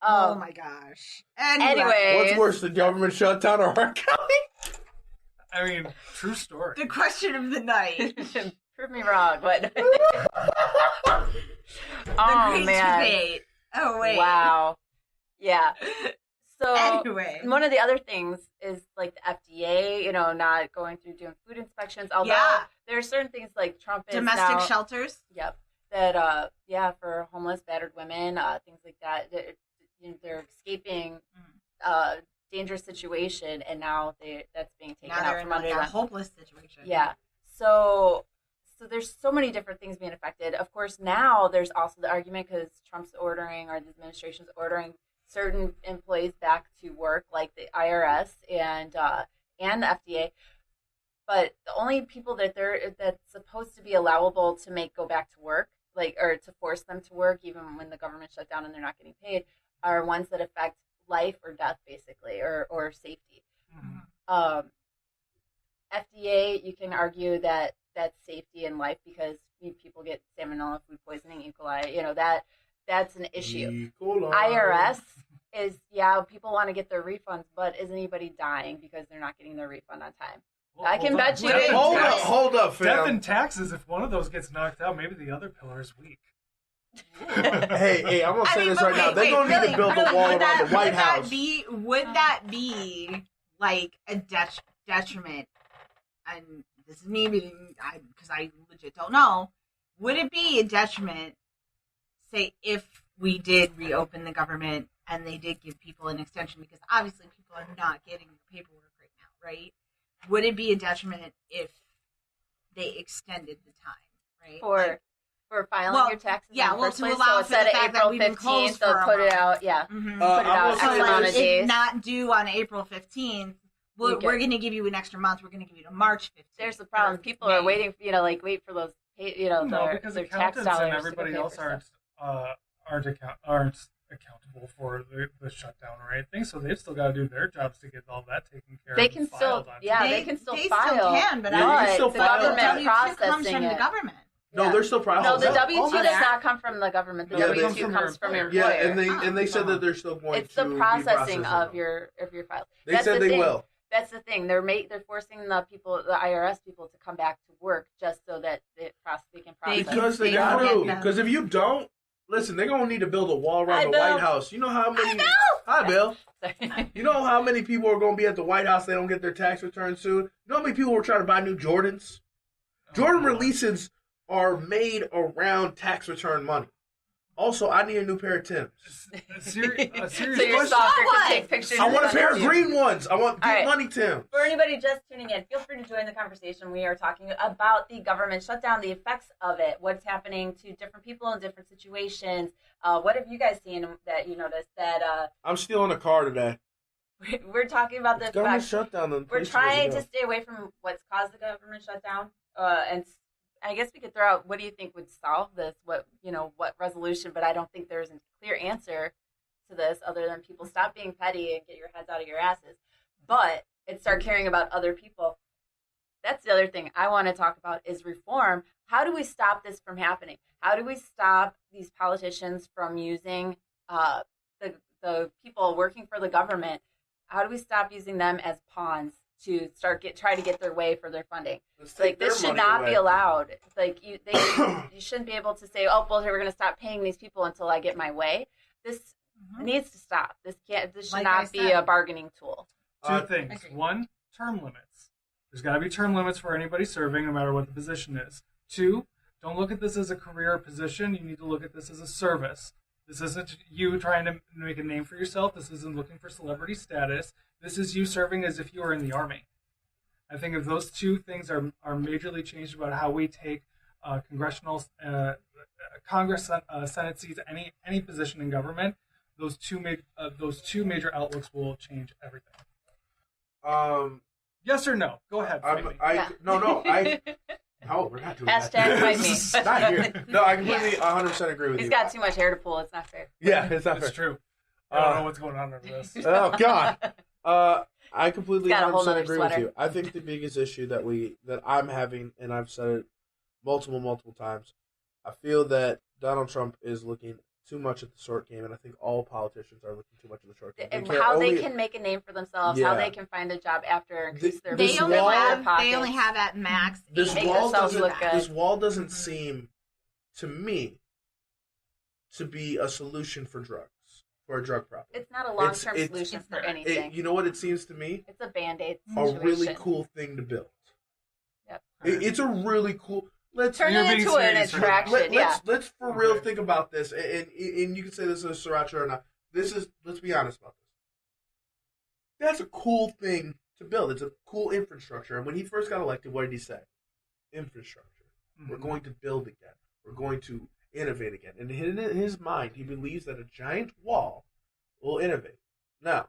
S3: Oh my gosh.
S1: Anyway.
S2: What's worse, the government shutdown or R. Kelly?
S4: I mean, true story.
S3: The question of the night.
S1: Prove me wrong, but
S3: The
S1: oh
S3: great
S1: man,
S3: debate. Oh wait.
S1: wow, yeah. So
S3: Anyway.
S1: one of the other things is like the FDA, not going through doing food inspections. Although
S3: Yeah.
S1: there are certain things like Trump is
S3: Domestic
S1: now,
S3: shelters.
S1: Yep. That for homeless, battered women, things like that. They're escaping dangerous situation, and now that's being taken
S3: Now
S1: out
S3: they're in
S1: from
S3: like
S1: under
S3: a
S1: them.
S3: hopeless situation.
S1: Yeah. So there's so many different things being affected. Of course, now there's also the argument because Trump's ordering, or the administration's ordering, certain employees back to work, like the IRS and the FDA. But the only people that's supposed to be allowable to go back to work, or to force them to work, even when the government shut down and they're not getting paid, are ones that affect life or death, basically, or safety.
S4: Mm-hmm.
S1: FDA, you can argue that that's safety and life because people get salmonella, food poisoning, E. coli. That's an issue. IRS is, people want to get their refunds, but is anybody dying because they're not getting their refund on time?
S4: Well,
S1: I can
S4: hold on.
S1: bet you-
S4: Death and
S2: Hold up,
S4: tax-
S2: hold up,
S4: Death
S2: fam.
S4: and taxes, if one of those gets knocked out, maybe the other pillar is weak.
S2: Hey, I'm gonna say this
S3: but
S2: right now.
S3: wait,
S2: They're gonna need to build a wall
S3: would
S2: around the White House.
S3: Would that be like a detriment? And this is me being, because I legit don't know. Would it be a detriment, say, if we did reopen the government and they did give people an extension? Because obviously people are not getting the paperwork right now, right? Would it be a detriment if they extended the time, right?
S1: For filing your taxes in the first
S3: to
S1: place.
S3: allow
S1: So
S3: for the
S1: instead of
S3: fact that
S1: April
S3: we've been
S1: 15th,
S3: closed
S1: they'll
S3: for a
S1: put it
S3: month.
S1: out,
S3: Mhm.
S1: put it out
S2: I will
S1: X
S2: say
S1: amount
S2: this.
S1: of days.
S3: If not due on April 15th, we're going to give you an extra month. We're going to give you to March 15th.
S1: There's the problem.
S3: or
S1: People are
S3: May.
S1: waiting, wait for those,
S4: No,
S1: their,
S4: because
S1: their tax
S4: accountants
S1: dollars
S4: and
S1: to
S4: everybody
S1: pay
S4: else
S1: for
S4: aren't
S1: stuff.
S4: accountable for the shutdown or anything, so they've still got to do their jobs to get all that taken care
S1: They
S4: of.
S1: can
S4: and
S1: still,
S4: filed on time.
S1: they can still
S3: They
S1: file.
S3: still can, but
S2: Yeah, you can
S1: but
S2: still
S1: the
S2: file.
S1: government
S3: W-2 comes
S1: processing
S3: from the
S1: it.
S3: government.
S2: No, they're still processing.
S1: No, the W-2
S3: Oh,
S1: does
S3: that-
S1: not come from the government. The
S2: Yeah,
S1: W-2
S2: they-
S1: comes from your
S2: Yeah,
S1: employer.
S2: and they said that they're still going
S1: It's
S2: to
S1: the
S2: be
S1: processing of
S2: them.
S1: your files.
S2: They
S1: That's
S2: said
S1: the
S2: they
S1: thing.
S2: will.
S1: That's the thing. They're forcing the IRS people to come back to work just so that they can process.
S2: Because they
S3: They
S2: got
S3: don't
S2: to.
S3: get them.
S2: Because if you don't, listen, they're gonna need to build a wall around
S1: Hi,
S2: the
S1: Bill.
S2: White House. You know how many?
S1: Bill.
S2: Hi, Bill.
S1: Sorry.
S2: You know how many people are gonna be at the White House? They don't get their tax returns soon. You know how many people were trying to buy new Jordans? Jordan releases are made around tax return money. Also, I need a new pair of Timbs.
S4: A serious
S1: So your
S4: question.
S1: stalker
S3: What?
S1: can take pictures.
S2: I want a
S1: and
S2: pair
S1: send
S2: of
S1: it to you.
S2: green ones. I want
S1: All
S2: big
S1: right.
S2: money Timbs.
S1: For anybody just tuning in, feel free to join the conversation. We are talking about the government shutdown, the effects of it, what's happening to different people in different situations. What have you guys seen that you noticed that
S2: I'm stealing a car today.
S1: we're talking about the
S2: Government
S1: effects?
S2: shutdown. The
S1: We're
S2: police
S1: trying
S2: are
S1: to stay away from what's caused the government shutdown. And I guess we could throw out what do you think would solve this? What resolution? But I don't think there's a clear answer to this other than people stop being petty and get your heads out of your asses. But and start caring about other people. That's the other thing I want to talk about is reform. How do we stop this from happening? How do we stop these politicians from using the people working for the government, how do we stop using them as pawns to try to get their way for their funding? Like, this should not be allowed. Like, you shouldn't be able to say, oh, well, we're going to stop paying these people until I get my way. This needs to stop. This should not be a bargaining tool.
S4: Two things. One, term limits. There's got to be term limits for anybody serving, no matter what the position is. Two, don't look at this as a career position. You need to look at this as a service. This isn't you trying to make a name for yourself. This isn't looking for celebrity status. This is you serving as if you were in the Army. I think if those two things are majorly changed about how we take congressional, Congress, Senate seats, any position in government, those two major outlooks will change everything. Yes or no? Go ahead.
S2: No, we're not doing
S1: Hashtag
S2: that.
S1: fight me.
S2: Not here. No, I completely 100% agree with you.
S1: He's got too much hair to pull. It's not fair.
S2: Yeah, it's not fair.
S4: It's true. I don't know what's going on under this.
S2: Oh, God. I completely 100% agree with
S1: sweater.
S2: you. I think the biggest issue that I'm having, and I've said it multiple times, I feel that Donald Trump is looking too much at the short game, and I think all politicians are looking too much at the short game.
S1: And how they can make a name for themselves, how they can find a job after, increase their
S3: They only have at max.
S2: This wall doesn't seem, to me, to be a solution for drugs, for a drug problem.
S1: It's not a long-term solution for anything.
S2: You know what it seems to me?
S1: It's a Band-Aid
S2: A
S1: situation.
S2: really cool thing to build.
S1: Yep.
S2: It's a really cool... Let's
S1: turn it into an attraction.
S2: Let's for real think about this, and you can say this is sriracha or not. Let's be honest about this. That's a cool thing to build. It's a cool infrastructure. And when he first got elected, what did he say? Infrastructure. Mm-hmm. We're going to build again. We're going to innovate again. And in his mind, he believes that a giant wall will innovate. Now,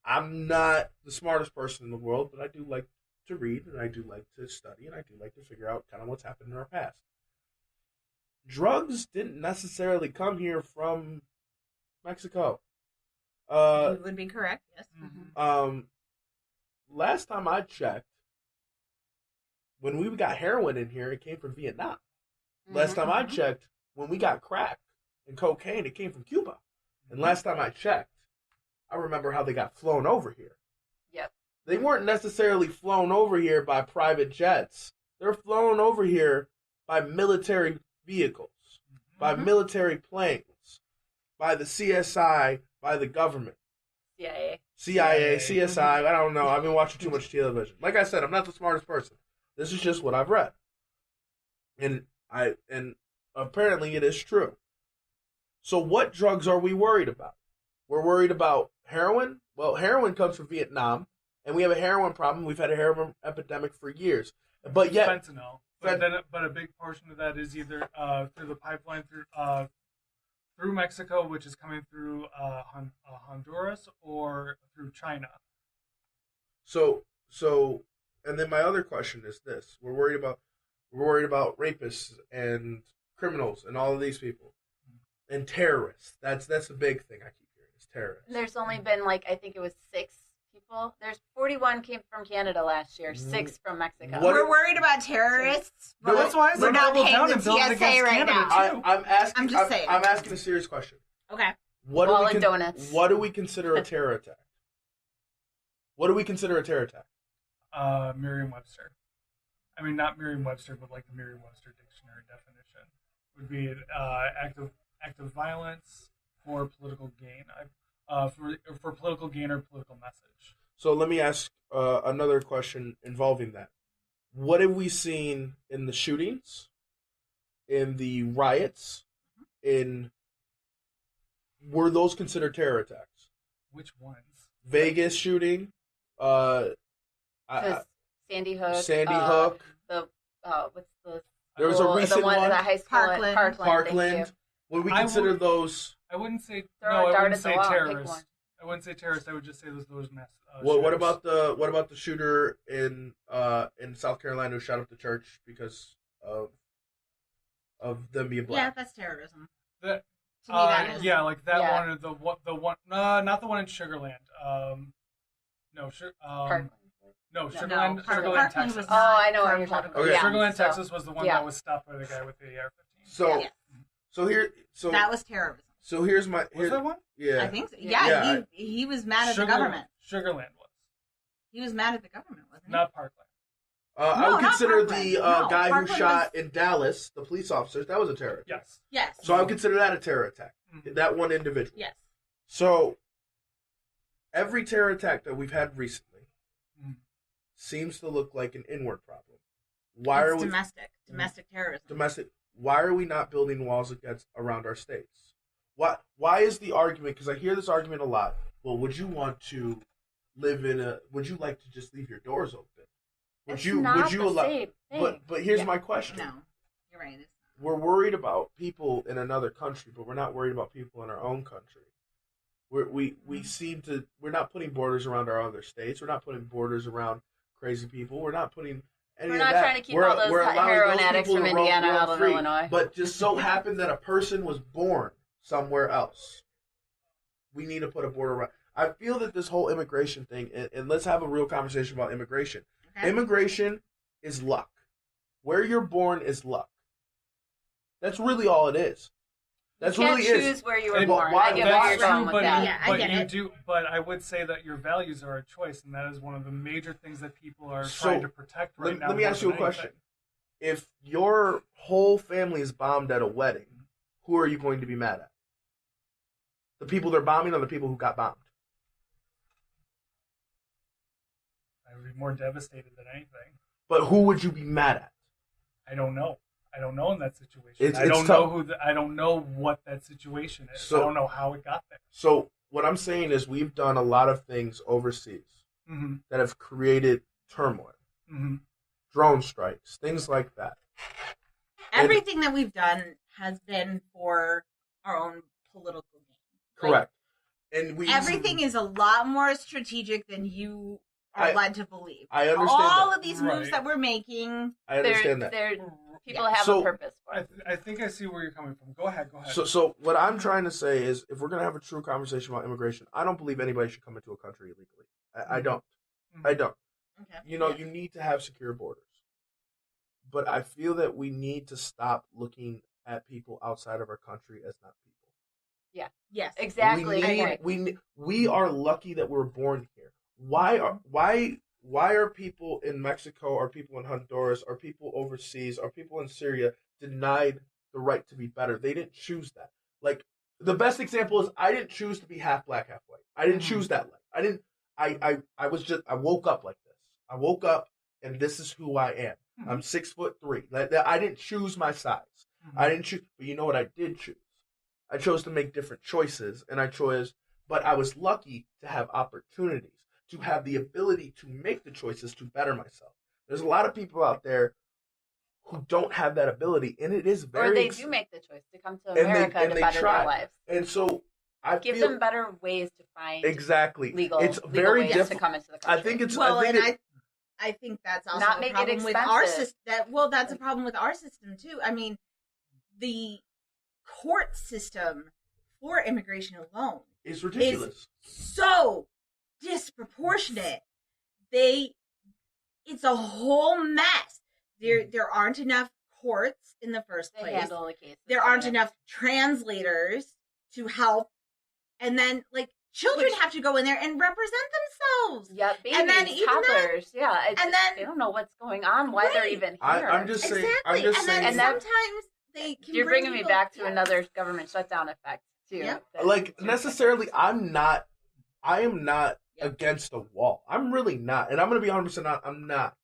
S2: I'm not the smartest person in the world, but I do like to read, and I do like to study, and I do like to figure out kind of what's happened in our past. Drugs didn't necessarily come here from Mexico.
S3: You would be correct, yes.
S2: Mm-hmm. Last time I checked, when we got heroin in here, it came from Vietnam. Mm-hmm. Last time I checked, when we got crack and cocaine, it came from Cuba. And last time I checked, I remember how they got flown over here.
S1: Yep.
S2: They weren't necessarily flown over here by private jets. They're flown over here by military vehicles, by military planes, by the CSI, by the government. CIA, CSI, I don't know. I've been watching too much television. Like I said, I'm not the smartest person. This is just what I've read. And apparently it is true. So what drugs are we worried about? We're worried about heroin. Well, heroin comes from Vietnam. And we have a heroin problem. We've had a heroin epidemic for years. But yet...
S4: Fentanyl. But a big portion of that is either through the pipeline through Mexico, which is coming through Honduras, or through China.
S2: So, and then my other question is this: we're worried about rapists and criminals and all of these people, and terrorists. That's a big thing I keep hearing is terrorists.
S1: There's only been I think it was 6 people. There's 41 came from Canada last year, 6 from Mexico.
S3: We're worried about terrorists.
S4: No, that's why
S3: we're not paying the TSA right now.
S2: I'm just saying. I'm asking a serious question.
S3: Okay.
S2: What do we consider a terror attack? What do we consider a terror attack?
S4: Merriam-Webster. I mean, not Merriam-Webster, but like the Merriam-Webster dictionary definition would be an act of violence for political gain. For political gain or political message.
S2: So let me ask another question involving that. What have we seen in the shootings, in the riots, were those considered terror attacks?
S4: Which ones?
S2: Vegas shooting,
S1: Sandy Hook.
S2: What's the? There was a recent one.
S1: The high school
S2: Parkland. Would we consider those?
S4: I wouldn't say. I wouldn't say terrorists. I wouldn't say terrorists. I would just say those mass.
S2: What about the shooter in South Carolina who shot up the church because of them being black?
S3: Yeah, that's terrorism.
S4: To me, that is. Yeah, like that one. Or the one. Not the one in Sugarland. No,
S1: Parkland.
S4: No, Sugarland, Texas.
S1: I know what you're talking about.
S2: Okay.
S1: Yeah.
S4: Sugarland, Texas was the one that was stopped by the guy with the AR-15.
S2: So
S3: that was terrorism.
S2: So here's my...
S4: Was there one?
S2: Yeah.
S3: I think so. Yeah, he was mad at the government.
S4: Sugarland was.
S3: He was mad at the government, wasn't he?
S4: Not Parkland.
S2: I would consider the guy
S3: Parkland
S2: who shot in Dallas, the police officers, that was a terror attack.
S3: Yes.
S2: So I would consider that a terror attack. Mm-hmm. That one individual.
S3: Yes.
S2: So every terror attack that we've had recently seems to look like an inward problem.
S3: It's domestic terrorism.
S2: Domestic. Why are we not building walls around our states? Why is the argument? Because I hear this argument a lot. Well, would you want to live in a? Would you like to just leave your doors open? Would you allow?
S1: Same thing.
S2: But here's my question.
S3: No, you're right.
S2: We're worried about people in another country, but we're not worried about people in our own country. We're not putting borders around our other states. We're not putting borders around crazy people. We're not putting any of that.
S1: We're not trying to keep all those heroin addicts from Indiana out of Illinois.
S2: But just so happened that a person was born somewhere else. We need to put a border around. I feel that this whole immigration thing, and let's have a real conversation about immigration. Okay. Immigration is luck. Where you're born is luck. That's really all it is. That's really
S1: is. You can't choose where you were born. I get where you're going with that.
S3: Yeah, I get it.
S4: But I would say that your values are a choice, and that is one of the major things that people are trying to protect right now.
S2: Let me ask you a question. If your whole family is bombed at a wedding, who are you going to be mad at? The people they're bombing or the people who got bombed?
S4: I would be more devastated than anything.
S2: But who would you be mad at?
S4: I don't know. I don't know in that situation. I don't know I don't know what that situation is. So, I don't know how it got there.
S2: So what I'm saying is we've done a lot of things overseas that have created turmoil. Drone strikes, things like that.
S3: Everything that we've done has been for our own political gain.
S2: Correct. And
S3: everything is a lot more strategic than you are led to believe.
S2: I understand
S3: all of these moves that we're making.
S2: I understand that.
S1: People have a purpose for it.
S4: I think I see where you're coming from. Go ahead.
S2: So what I'm trying to say is, if we're going to have a true conversation about immigration, I don't believe anybody should come into a country illegally. I don't. I don't. Okay. You need to have secure borders. But I feel that we need to stop looking at people outside of our country as not people.
S1: Yeah. Yes. Exactly.
S2: We are lucky that we're born here. Why are people in Mexico, are people in Honduras, are people overseas, are people in Syria denied the right to be better? They didn't choose that. Like, the best example is I didn't choose to be half black, half white. I didn't choose that life. I woke up like this. I woke up and this is who I am. I'm 6'3". I didn't choose my size. I didn't choose, but you know what I did choose? I chose to make different choices, but I was lucky to have opportunities, to have the ability to make the choices to better myself. There's a lot of people out there who don't have that ability, and it is very...
S1: Or they do make the choice to come to America to better their lives.
S2: And so I
S1: give them better ways to find
S2: legal
S1: ways to come into the country.
S2: I think it's...
S3: I think that's also
S1: not
S3: a
S1: make
S3: problem
S1: it
S3: with our system. That's a problem with our system too. I mean, the court system for immigration alone
S2: is ridiculous.
S3: Is so disproportionate. It's a whole mess. There aren't enough courts in the first place.
S1: They handle the cases.
S3: There aren't enough translators to help, and then children have to go in there and represent themselves.
S1: Yeah, babies, and then toddlers. They don't know what's going on, why they're even here.
S2: I'm just saying. I'm just saying.
S3: And sometimes they can.
S1: You're bringing me back to another government shutdown effect too.
S3: Yeah.
S2: Necessarily, I am not against a wall. I'm really not, and I'm going to be 100%. I'm not.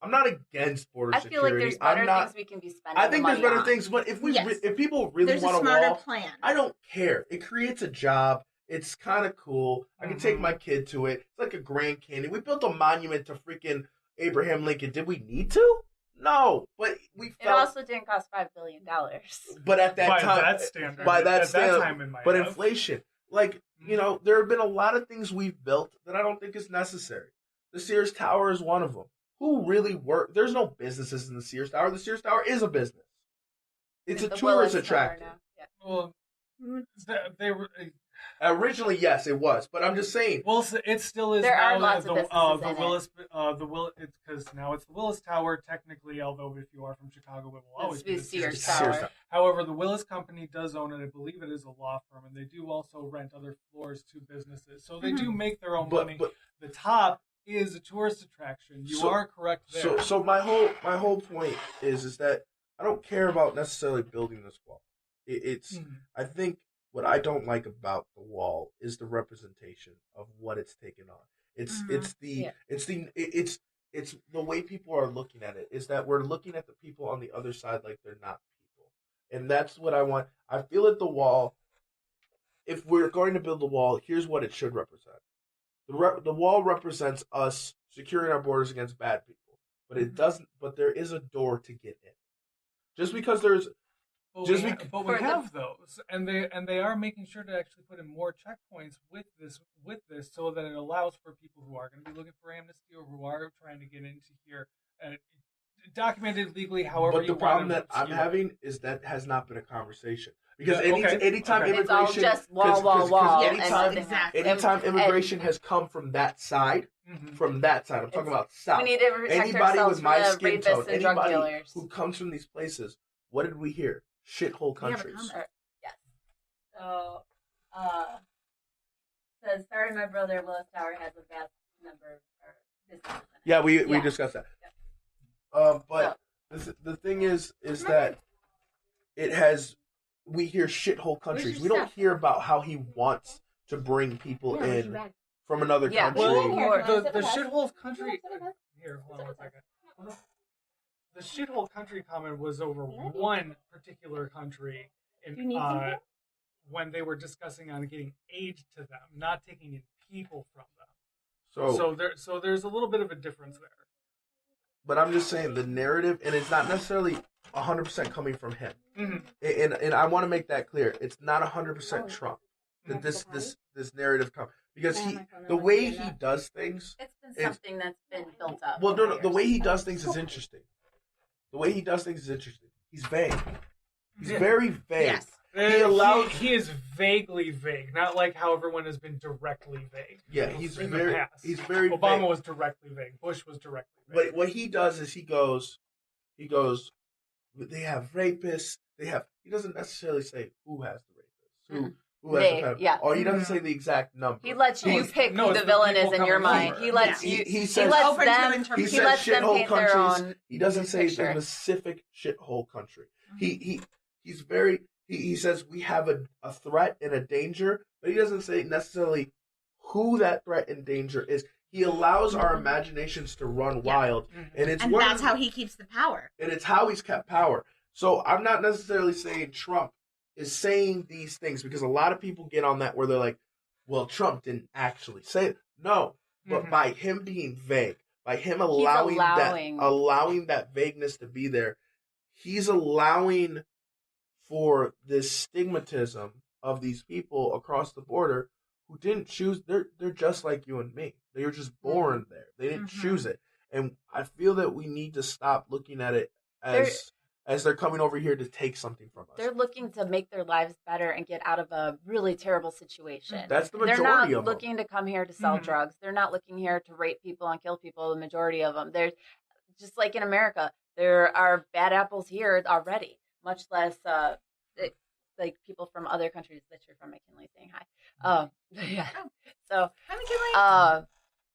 S2: I'm not against border security.
S1: I feel like there's better things we can be spending.
S2: I think there's better things, but if people really want a wall,
S3: plan.
S2: I don't care. It creates a job. It's kind of cool. I can take my kid to it. It's like a Grand Canyon. We built a monument to freaking Abraham Lincoln. Did we need to? No, but we felt...
S1: It also didn't cost $5 billion.
S2: But at that time...
S4: By that standard.
S2: But inflation. There have been a lot of things we've built that I don't think is necessary. The Sears Tower is one of them. Who really work? There's no businesses in the Sears Tower. The Sears Tower is a business. It's a tourist attraction.
S4: Well, they were...
S2: Originally, yes, it was, but I'm just saying.
S4: Well, it still is.
S1: There
S4: now
S1: are lots of businesses in
S4: Willis, it's because now it's the Willis Tower. Technically, although if you are from Chicago, it will always be the Sears Tower. However, the Willis Company does own it. I believe it is a law firm, and they do also rent other floors to businesses. So they do make their own money. But the top is a tourist attraction. You are correct there.
S2: So my whole point is that I don't care about necessarily building this wall. I think what I don't like about the wall is the representation of what it's taken on. It's the way people are looking at it, is that we're looking at the people on the other side like they're not people. And that's what I want. I feel that the wall, if we're going to build the wall, here's what it should represent. The wall represents us securing our borders against bad people, but it doesn't. But there is a door to get in. Just because there's,
S4: we have those, and they are making sure to actually put in more checkpoints with this, so that it allows for people who are going to be looking for amnesty or who are trying to get into here, documented legally. However,
S2: but the problem that I'm having is that has not been a conversation. Because anytime immigration,
S1: it's all just wall.
S2: Anytime immigration has come from that side, I'm talking about South.
S1: We need to protect
S2: anybody
S1: ourselves
S2: with my
S1: from
S2: skin
S1: rapists
S2: tone,
S1: and drug
S2: anybody
S1: dealers
S2: who comes from these places, what did we hear? Shithole countries.
S1: Yes. So, says, sorry, my brother Willis Tower has a vast number of businesses.
S2: Yeah, we discussed that. But the thing is that it has. We hear shithole countries. We don't hear about how he wants to bring people in from another country.
S4: Well, the shithole country. Here, hold on 1 second. The shithole country comment was over one particular country when they were discussing on getting aid to them, not taking in people from them. So there's a little bit of a difference there.
S2: But I'm just saying the narrative, and it's not necessarily 100% coming from him. Mm-hmm. And I want to make that clear. It's not 100% Trump that this narrative comes, because the way he does things.
S1: It's been something that's been built up.
S2: Well, no, the way he does things is interesting. He's vague. He's very vague.
S3: Yes.
S4: He is vaguely vague, not like how everyone has been directly vague.
S2: Yeah, he's very
S4: Obama
S2: vague.
S4: was directly vague. Bush was directly vague.
S2: But what he does is he goes, they have rapists. He doesn't necessarily say who has the rapists. Who has the pedophile. Or he doesn't say the exact number.
S1: He lets you pick who the villain is in your mind. He lets you. He lets them paint their own.
S2: He doesn't say
S1: picture.
S2: the specific shithole country. He says we have a threat and a danger, but he doesn't say necessarily who that threat and danger is. He allows our imaginations to run wild, and that's
S3: how he keeps the power.
S2: And it's how he's kept power. So I'm not necessarily saying Trump is saying these things, because a lot of people get on that where they're like, well, Trump didn't actually say it. No, but by him being vague, by him allowing that vagueness to be there, he's allowing for this stigmatism of these people across the border who didn't choose. They're just like you and me. They were just born there. They didn't choose it. And I feel that we need to stop looking at it as they're coming over here to take something from us.
S1: They're looking to make their lives better and get out of a really terrible situation.
S2: That's the majority of them.
S1: They're not looking to come here to sell drugs. They're not looking here to rape people and kill people, the majority of them. There's, just like in America, there are bad apples here already, much less like people from other countries that you're from. McKinley saying hi. So, hi, McKinley.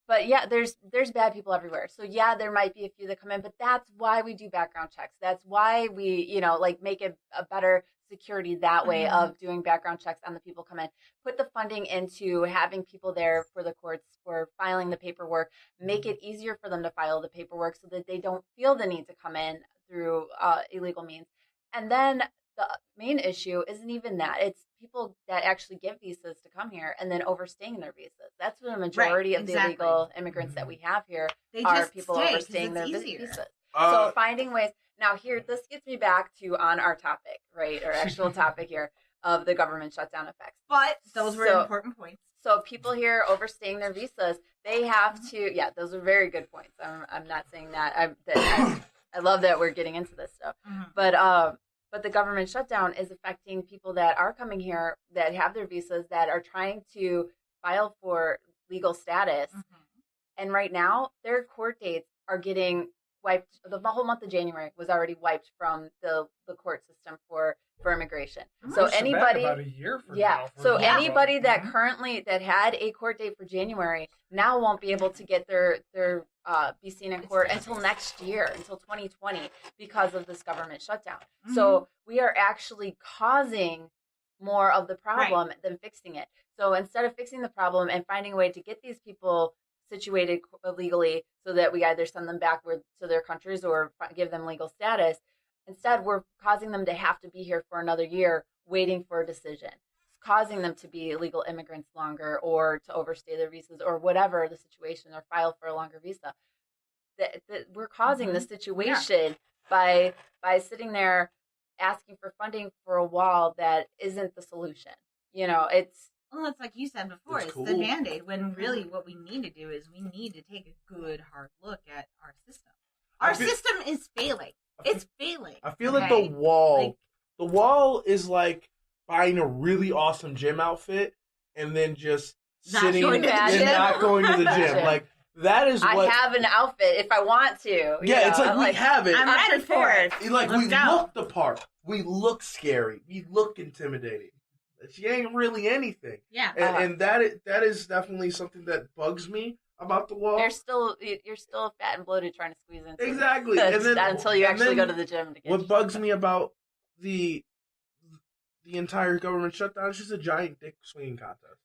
S1: But yeah, there's bad people everywhere. So yeah, there might be a few that come in, but that's why we do background checks. That's why we, make a better security that way of doing background checks on the people come in. Put the funding into having people there for the courts, for filing the paperwork, make it easier for them to file the paperwork so that they don't feel the need to come in through illegal means. And then the main issue isn't even that. It's people that actually give visas to come here and then overstaying their visas. That's what the majority of the illegal immigrants that we have here are people overstaying their visas. So finding ways. Now here, this gets me back to on our topic, right? Our actual topic here of the government shutdown effects.
S3: But those were important points.
S1: So people here overstaying their visas, they have to, those are very good points. I'm not saying that. I love that we're getting into this stuff. But But the government shutdown is affecting people that are coming here that have their visas that are trying to file for legal status. And right now, their court dates are getting wiped. The whole month of January was already wiped from the court system for immigration. So anybody,
S4: about a year from
S1: yeah.
S4: now
S1: So anybody that currently that had a court date for January now won't be able to get their be seen in court until next year, until 2020, because of this government shutdown. So we are actually causing more of the problem than fixing it. So instead of fixing the problem and finding a way to get these people situated legally so that we either send them back to their countries or give them legal status, instead we're causing them to have to be here for another year waiting for a decision. It's causing them to be illegal immigrants longer or to overstay their visas or whatever the situation, or file for a longer visa. We're causing the situation by sitting there asking for funding for a wall that isn't the solution. It's
S3: well, it's like you said before, it's the Band-Aid, when really what we need to do is we need to take a good hard look at our system. Our system is failing. It's failing.
S2: I feel like the wall is like buying a really awesome gym outfit and then just sitting and not going to the gym. Like, that is what...
S1: I have an outfit if I want to.
S2: Yeah, it's like we have it.
S3: I'm ready for it.
S2: Like, we look the part. We look scary. We look intimidating. She ain't really anything.
S3: Yeah.
S2: And that is definitely something that bugs me about the wall.
S1: You're still fat and bloated trying to squeeze into
S2: exactly.
S1: And then, until you actually go to the gym to get
S2: what bugs me about the entire government shutdown is just a giant dick swinging contest.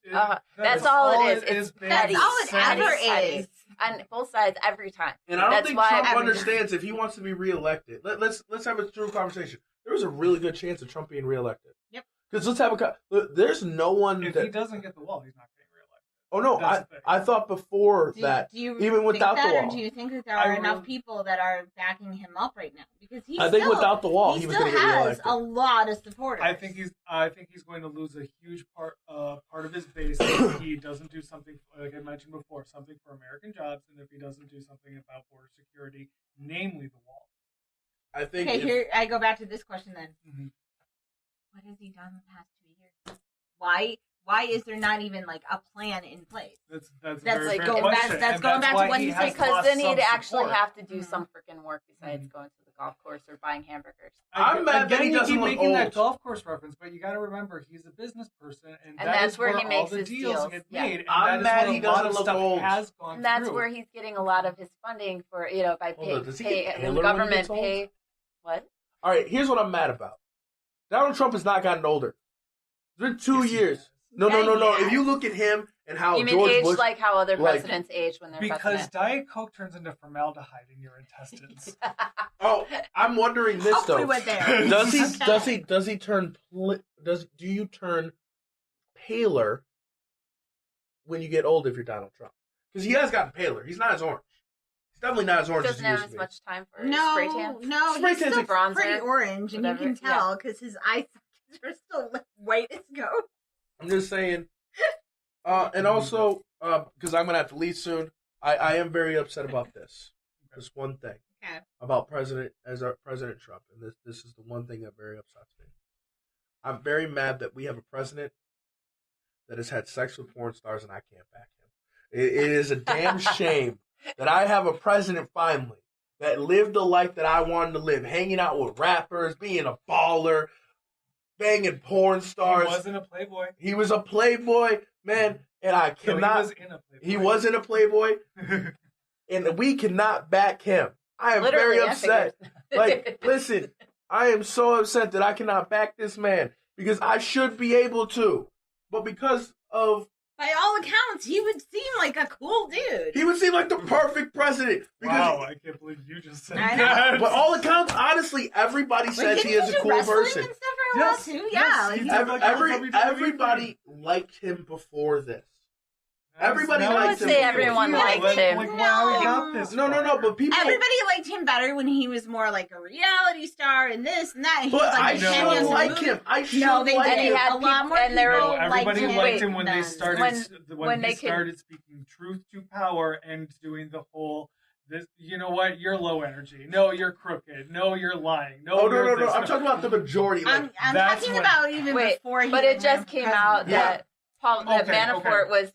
S1: That's all it is.
S3: That's all it ever is.
S1: On both sides every time.
S2: And I don't think Trump understands if he wants to be reelected. Let's have a true conversation. There was a really good chance of Trump being reelected.
S3: Yep.
S2: Because let's have there's no one
S4: if he doesn't get the wall, he's not getting reelected.
S2: Oh no, I thought before that even without the wall.
S3: Or do you think that there are enough people that are backing him up right now? Because
S2: I think without the wall, he was going to get reelected.
S3: A lot of supporters.
S4: I think he's going to lose a huge part of his base if he doesn't do something, like I mentioned before, something for American jobs, and if he doesn't do something about border security, namely the wall.
S2: I think.
S3: Okay, here I go back to this question then. Mm-hmm. What has he done in the past 2 years? Why is there not even like a plan in place?
S4: That's
S3: like going back to when you say,
S1: because then he'd actually have to do some freaking work besides going to the golf course or buying hamburgers.
S2: I'm mad that he doesn't look
S4: making
S2: old.
S4: That golf course reference, but you got to remember he's a business person, and
S1: that's where he makes
S4: all the
S1: his
S4: deals get made. And
S2: I'm mad he doesn't look old.
S1: And that's where he's getting a lot of his funding for by the government pay. What?
S2: All right, here's what I'm mad about. Donald Trump has not gotten older. It's been 2 years. No. If you look at him and how
S1: you mean
S2: George
S1: age
S2: Bush,
S1: like how other presidents age when they're
S4: because Diet Coke turns into formaldehyde in your intestines.
S2: Oh, I'm wondering this though.
S3: We went there.
S2: Does he turn? Do you turn paler when you get old if you're Donald Trump? Because he has gotten paler. He's not as orange. He's definitely not as orange as he used to be.
S1: Doesn't have as much time for spray tan.
S3: No,
S2: spray
S3: he's still
S1: bronzer,
S3: pretty orange, and you can tell because his eyes are still white as ghost.
S2: I'm just saying. And also, because I'm going to have to leave soon, I am very upset about this. This one thing about President Trump, and this is the one thing that very upsets me. I'm very mad that we have a president that has had sex with porn stars, and I can't back him. It is a damn shame that I have a president finally that lived the life that I wanted to live, hanging out with rappers, being a baller, banging porn stars.
S4: He wasn't a playboy.
S2: He was a playboy, man, and I cannot. He was in a playboy, and we cannot back him. I am very upset. Like, listen, I am so upset that I cannot back this man because I should be able to, but because of.
S3: By all accounts, he would seem like a cool dude.
S2: He would seem like the perfect president.
S4: Wow, I can't believe you just said that.
S2: But all accounts, honestly, everybody says he is a cool person.
S3: And stuff for a while too? Yeah.
S2: Everybody liked him before this. Everybody liked him.
S1: I would say everyone liked him.
S2: No, but people.
S3: Everybody liked him better when he was more like a reality star and this and that.
S2: But I should like him. I should like him.
S3: A lot more people
S4: everybody liked him when they
S3: then.
S4: started speaking truth to power and doing the whole this, you know what? You're low energy. No, you're crooked. No, you're lying. No,
S2: no. I'm talking about the majority.
S3: I'm talking about even before he.
S1: But it just came out that Manafort was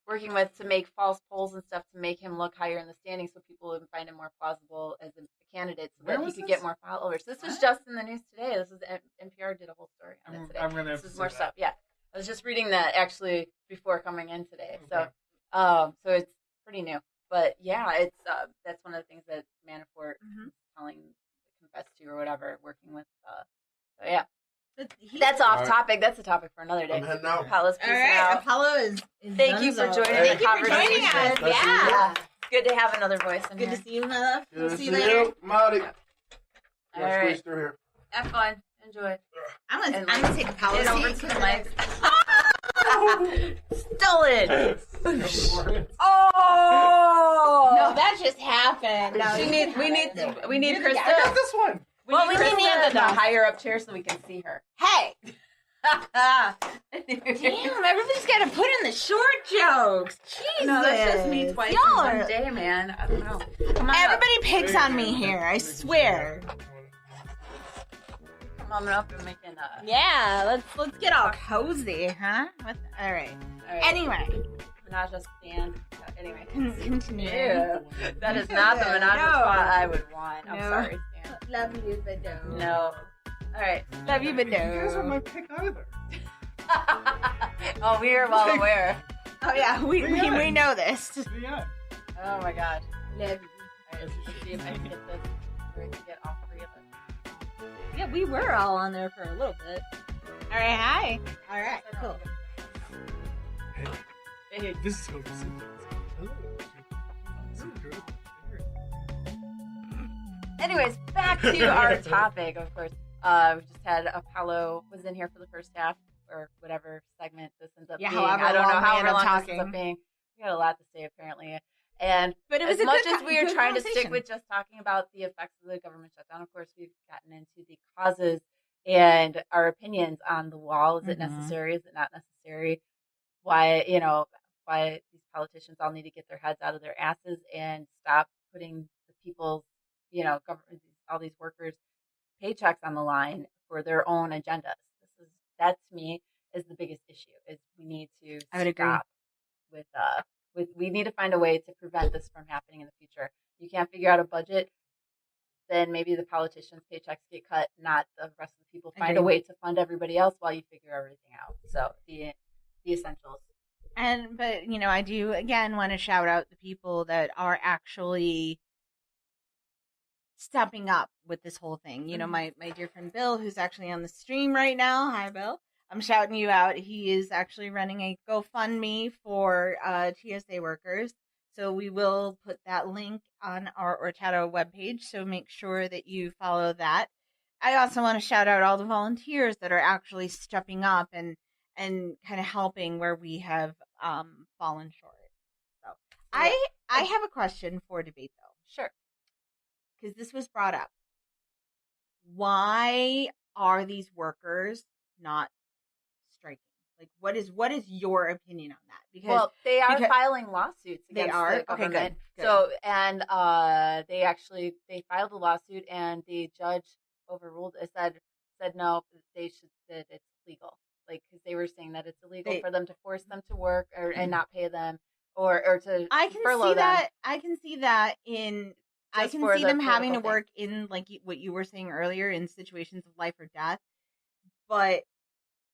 S1: working with to make false polls and stuff to make him look higher in the standings, so people would find him more plausible as a candidate, so that he could get more followers. This was just in the news today. This is NPR did a whole story on it today. This is more stuff. Yeah, I was just reading that actually before coming in today. Okay. So it's pretty new. But yeah, it's that's one of the things that Manafort confessed to or whatever, working with. So yeah, that's off topic. That's a topic for another day.
S2: I'm heading out.
S1: Apollo's peacing out.
S3: Apollo is
S1: Thank you for joining the conversation.
S3: Yeah.
S1: Good to have another voice in here.
S3: Good to see you, my love.
S2: Good to
S3: see you later.
S2: Marty.
S1: All right.
S2: Through here.
S1: Have fun. Enjoy.
S3: I'm gonna take Apollo's
S1: over to the mic. Stolen. Oh
S3: no, that just happened. No,
S1: we need Krista.
S4: I got this one.
S1: We need the higher up chair so we can see her.
S3: Hey. Damn, everybody's got to put in the short jokes. Jesus.
S1: No, that's just me twice in one day, man. I don't know. Come on
S3: Everybody
S1: up.
S3: picks on me here, I swear.
S1: Come on up and making
S3: Yeah, let's get all cozy, huh? All right. Anyway.
S1: Menage stand. Anyway.
S3: Continue.
S1: Ew. That is not the menage spot I would want. I'm sorry, Stan.
S3: Love you, but no.
S1: No. All right.
S3: Love you, but no.
S4: You guys are my pick either.
S1: Oh, we are well aware.
S3: Oh, yeah. We know this.
S4: Yeah.
S1: Oh, my God.
S3: Love you.
S1: All right, let's see if I can get this. Where I can get all three of us.
S3: Yeah, we were all on there for a little bit. All right, hi. All right, cool.
S4: Hey, this is how this
S1: Anyways, back to our topic, of course. We just had Apollo was in here for the first half, or whatever segment this ends up being. I don't know how long this ends up being. We got a lot to say, apparently. But it was as much as we are trying to stick with just talking about the effects of the government shutdown, of course, we've gotten into the causes and our opinions on the wall. Is it necessary? Is it not necessary? Why these politicians all need to get their heads out of their asses and stop putting the people's, government, all these workers' paychecks on the line for their own agendas. That to me is the biggest issue. Is we need to stop with we need to find a way to prevent this from happening in the future. You can't figure out a budget, then maybe the politicians' paychecks get cut, not the rest of the people. Find a way to fund everybody else while you figure everything out. So the essentials.
S3: But I do again want to shout out the people that are actually stepping up with this whole thing. My dear friend Bill, who's actually on the stream right now. Hi, Bill. I'm shouting you out. He is actually running a GoFundMe for TSA workers. So we will put that link on our Horchatta webpage. So make sure that you follow that. I also want to shout out all the volunteers that are actually stepping up and kind of helping where we have fallen short. So I have a question for debate, though.
S1: Sure.
S3: Because this was brought up. Why are these workers not striking? Like, what is your opinion on that? Because
S1: they are filing lawsuits against the government.
S3: Okay, good.
S1: So, and they filed a lawsuit, and the judge overruled it. Said no, that it's legal. Like, because they were saying that it's illegal for them to force them to work and not pay them, or to furlough them.
S3: I can see that in. I can see them having to work in, like what you were saying earlier, in situations of life or death. But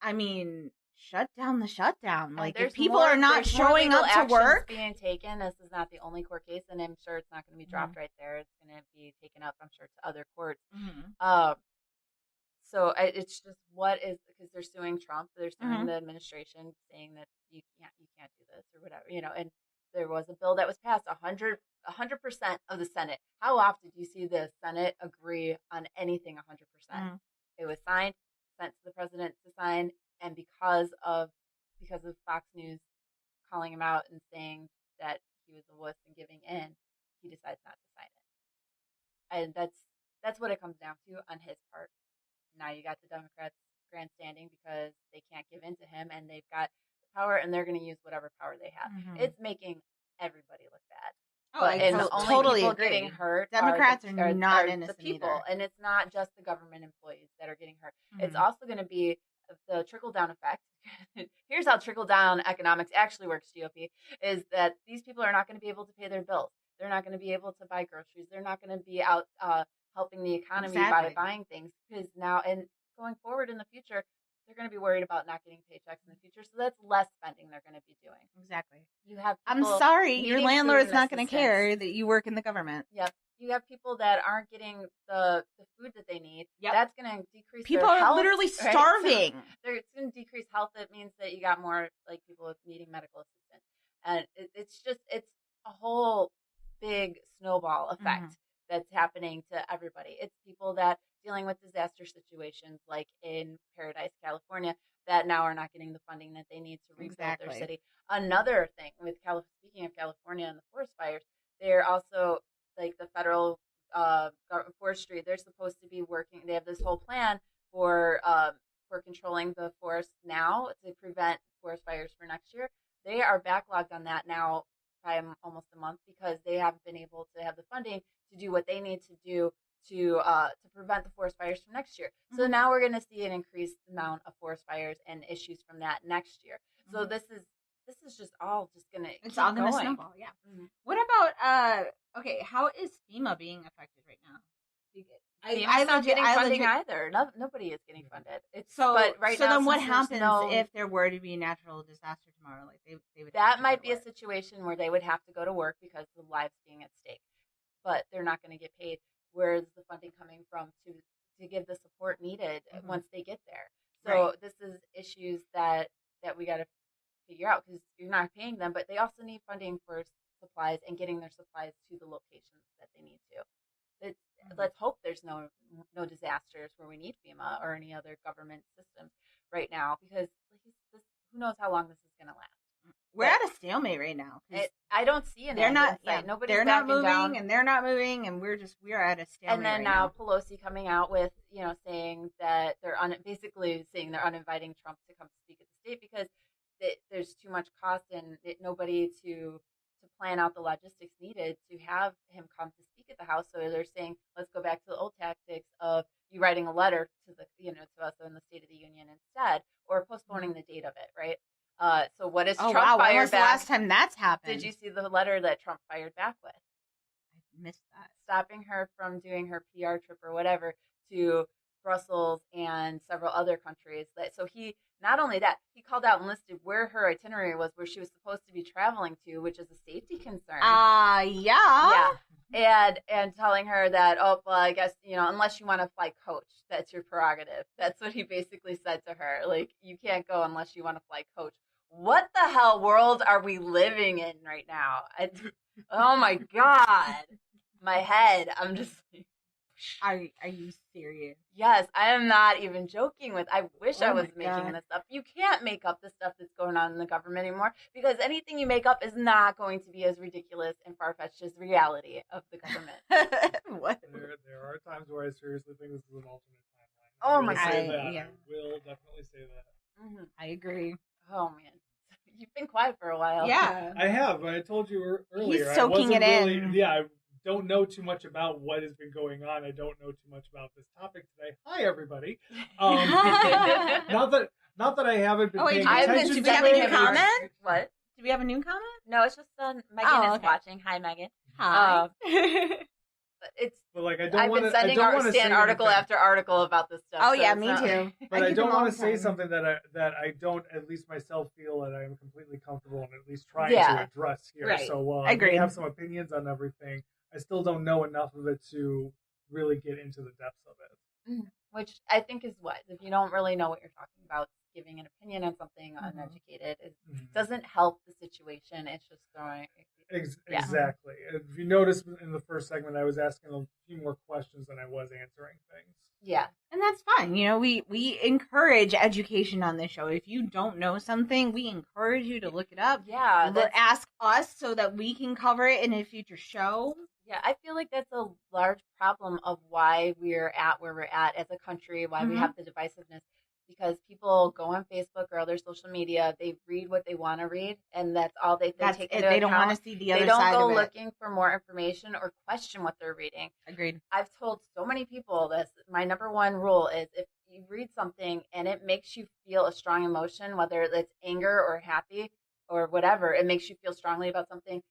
S3: I mean, shut down the shutdown. Like, if people are not showing up to work,
S1: being taken. This is not the only court case, and I'm sure it's not going to be dropped right there. It's going to be taken up, I'm sure, to other courts. So it's just because they're suing Trump, they're suing the administration, saying that you can't do this or whatever, And there was a bill that was passed, 100% of the Senate. How often do you see the Senate agree on anything 100%? It was signed, sent to the president to sign, and because of Fox News calling him out and saying that he was a wuss and giving in, he decides not to sign it. And that's what it comes down to on his part. Now you got the Democrats grandstanding because they can't give in to him, and they've got the power, and they're going to use whatever power they have. It's making everybody look bad. And the only
S3: totally
S1: people
S3: agree.
S1: getting hurt
S3: Democrats
S1: are
S3: not innocent
S1: the people.
S3: either.
S1: And it's not just the government employees that are getting hurt.
S3: Mm-hmm.
S1: It's also going to be the trickle-down effect. Here's how trickle-down economics actually works, GOP, is that these people are not going to be able to pay their bills. They're not going to be able to buy groceries. They're not going to be out helping the economy by buying things. Because now, and going forward in the future, they're going to be worried about not getting paychecks in the future. So that's less spending they're going to be doing.
S3: Exactly.
S1: You have
S3: I'm sorry, your landlord's not going to
S1: assistance.
S3: care that you work in the government.
S1: Yep. You have people that aren't getting the food that they need.
S3: Yep.
S1: That's going to decrease
S3: people
S1: their
S3: are
S1: health,
S3: literally
S1: right?
S3: starving.
S1: It's going to decrease health. It means that you got more like people with needing medical assistance. And it's a whole big snowball effect that's happening to everybody. It's people that dealing with disaster situations like in Paradise, California, that now are not getting the funding that they need to rebuild their city. Another thing with speaking of California and the forest fires, they're also like the federal forestry. They're supposed to be working. They have this whole plan for controlling the forest now to prevent forest fires for next year. They are backlogged on that now by almost a month because they haven't been able to have the funding to do what they need to do to prevent the forest fires from next year. Mm-hmm. So now we're going to see an increased amount of forest fires and issues from that next year. Mm-hmm. So this is just all just going to
S3: it's all going to snowball. Yeah. Mm-hmm. What about okay? How is FEMA being affected right now?
S1: FEMA's not getting funding either. Nobody is getting funded.
S3: So then what happens if there were to be a natural disaster tomorrow? Like they would.
S1: That might be a situation where they would have to go to work because the lives being at stake, but they're not going to get paid. Where's the funding coming from to give the support needed once they get there? So this is issues that we got to figure out because you're not paying them, but they also need funding for supplies and getting their supplies to the locations that they need to. Let's hope there's no disasters where we need FEMA or any other government systems right now because who knows how long this is going to last.
S3: We're at a stalemate right now.
S1: I don't see an
S3: they're not. Yeah,
S1: they're not
S3: moving,
S1: down.
S3: and they're not moving, and we are at a stalemate.
S1: And then
S3: right
S1: now Pelosi coming out with saying that they're basically saying they're uninviting Trump to come speak at the state because there's too much cost and nobody to plan out the logistics needed to have him come to speak at the House. So they're saying let's go back to the old tactics of you writing a letter to the to us in the State of the Union instead, or postponing the date of it, right? So what is Trump fired
S3: when was
S1: back?
S3: The last time that's happened?
S1: Did you see the letter that Trump fired back with?
S3: I missed that.
S1: Stopping her from doing her PR trip or whatever to Brussels and several other countries. So he, not only that, he called out and listed where her itinerary was, where she was supposed to be traveling to, which is a safety concern.
S3: Yeah.
S1: And telling her that, I guess, unless you want to fly coach, that's your prerogative. That's what he basically said to her. Like, you can't go unless you want to fly coach. What the hell world are we living in right now? Oh my God. My head. I'm just like,
S3: Are you serious?
S1: Yes, I am not even joking with. I wish I was making this up. You can't make up the stuff that's going on in the government anymore because anything you make up is not going to be as ridiculous and far-fetched as the reality of the government.
S3: What?
S4: There are times where I seriously think this is an alternate timeline.
S1: Oh my
S4: God!
S3: Yeah.
S4: I will definitely say that.
S1: Mm-hmm.
S3: I agree.
S1: Oh man, you've been quiet for a while.
S3: Yeah,
S4: I have. I told you earlier.
S3: He's soaking it in.
S4: Yeah, I don't know too much about what has been going on. I don't know too much about this topic today. Hi, everybody. Not that I haven't been paying attention.
S3: Did we have a new comment?
S1: What?
S3: Do we have a new comment?
S1: No, it's just Megan is watching. Hi, Megan.
S3: Hi.
S4: But
S1: I've been sending our Stan article after article about this stuff.
S3: Oh yeah, me too.
S4: But I don't want to say something that I don't at least myself feel that I am completely comfortable and at least trying to address here.
S3: Right.
S4: So
S3: I agree.
S4: I have some opinions on everything. I still don't know enough of it to really get into the depths of it.
S1: Which I think is what if you don't really know what you're talking about, giving an opinion on something uneducated, it doesn't help the situation. It's just throwing.
S4: Exactly. If you notice in the first segment, I was asking a few more questions than I was answering things.
S1: Yeah.
S3: And that's fine. We encourage education on this show. If you don't know something, we encourage you to look it up.
S1: Yeah.
S3: Ask us so that we can cover it in a future show.
S1: Yeah, I feel like that's a large problem of why we're at where we're at as a country, why we have the divisiveness. because people go on Facebook or other social media, they read what they want to read, and that's all they take into account.
S3: They don't want to see the other side of it.
S1: They don't go looking for more information or question what they're reading.
S3: Agreed.
S1: I've told so many people this. My number one rule is if you read something and it makes you feel a strong emotion, whether it's anger or happy or whatever, it makes you feel strongly about something,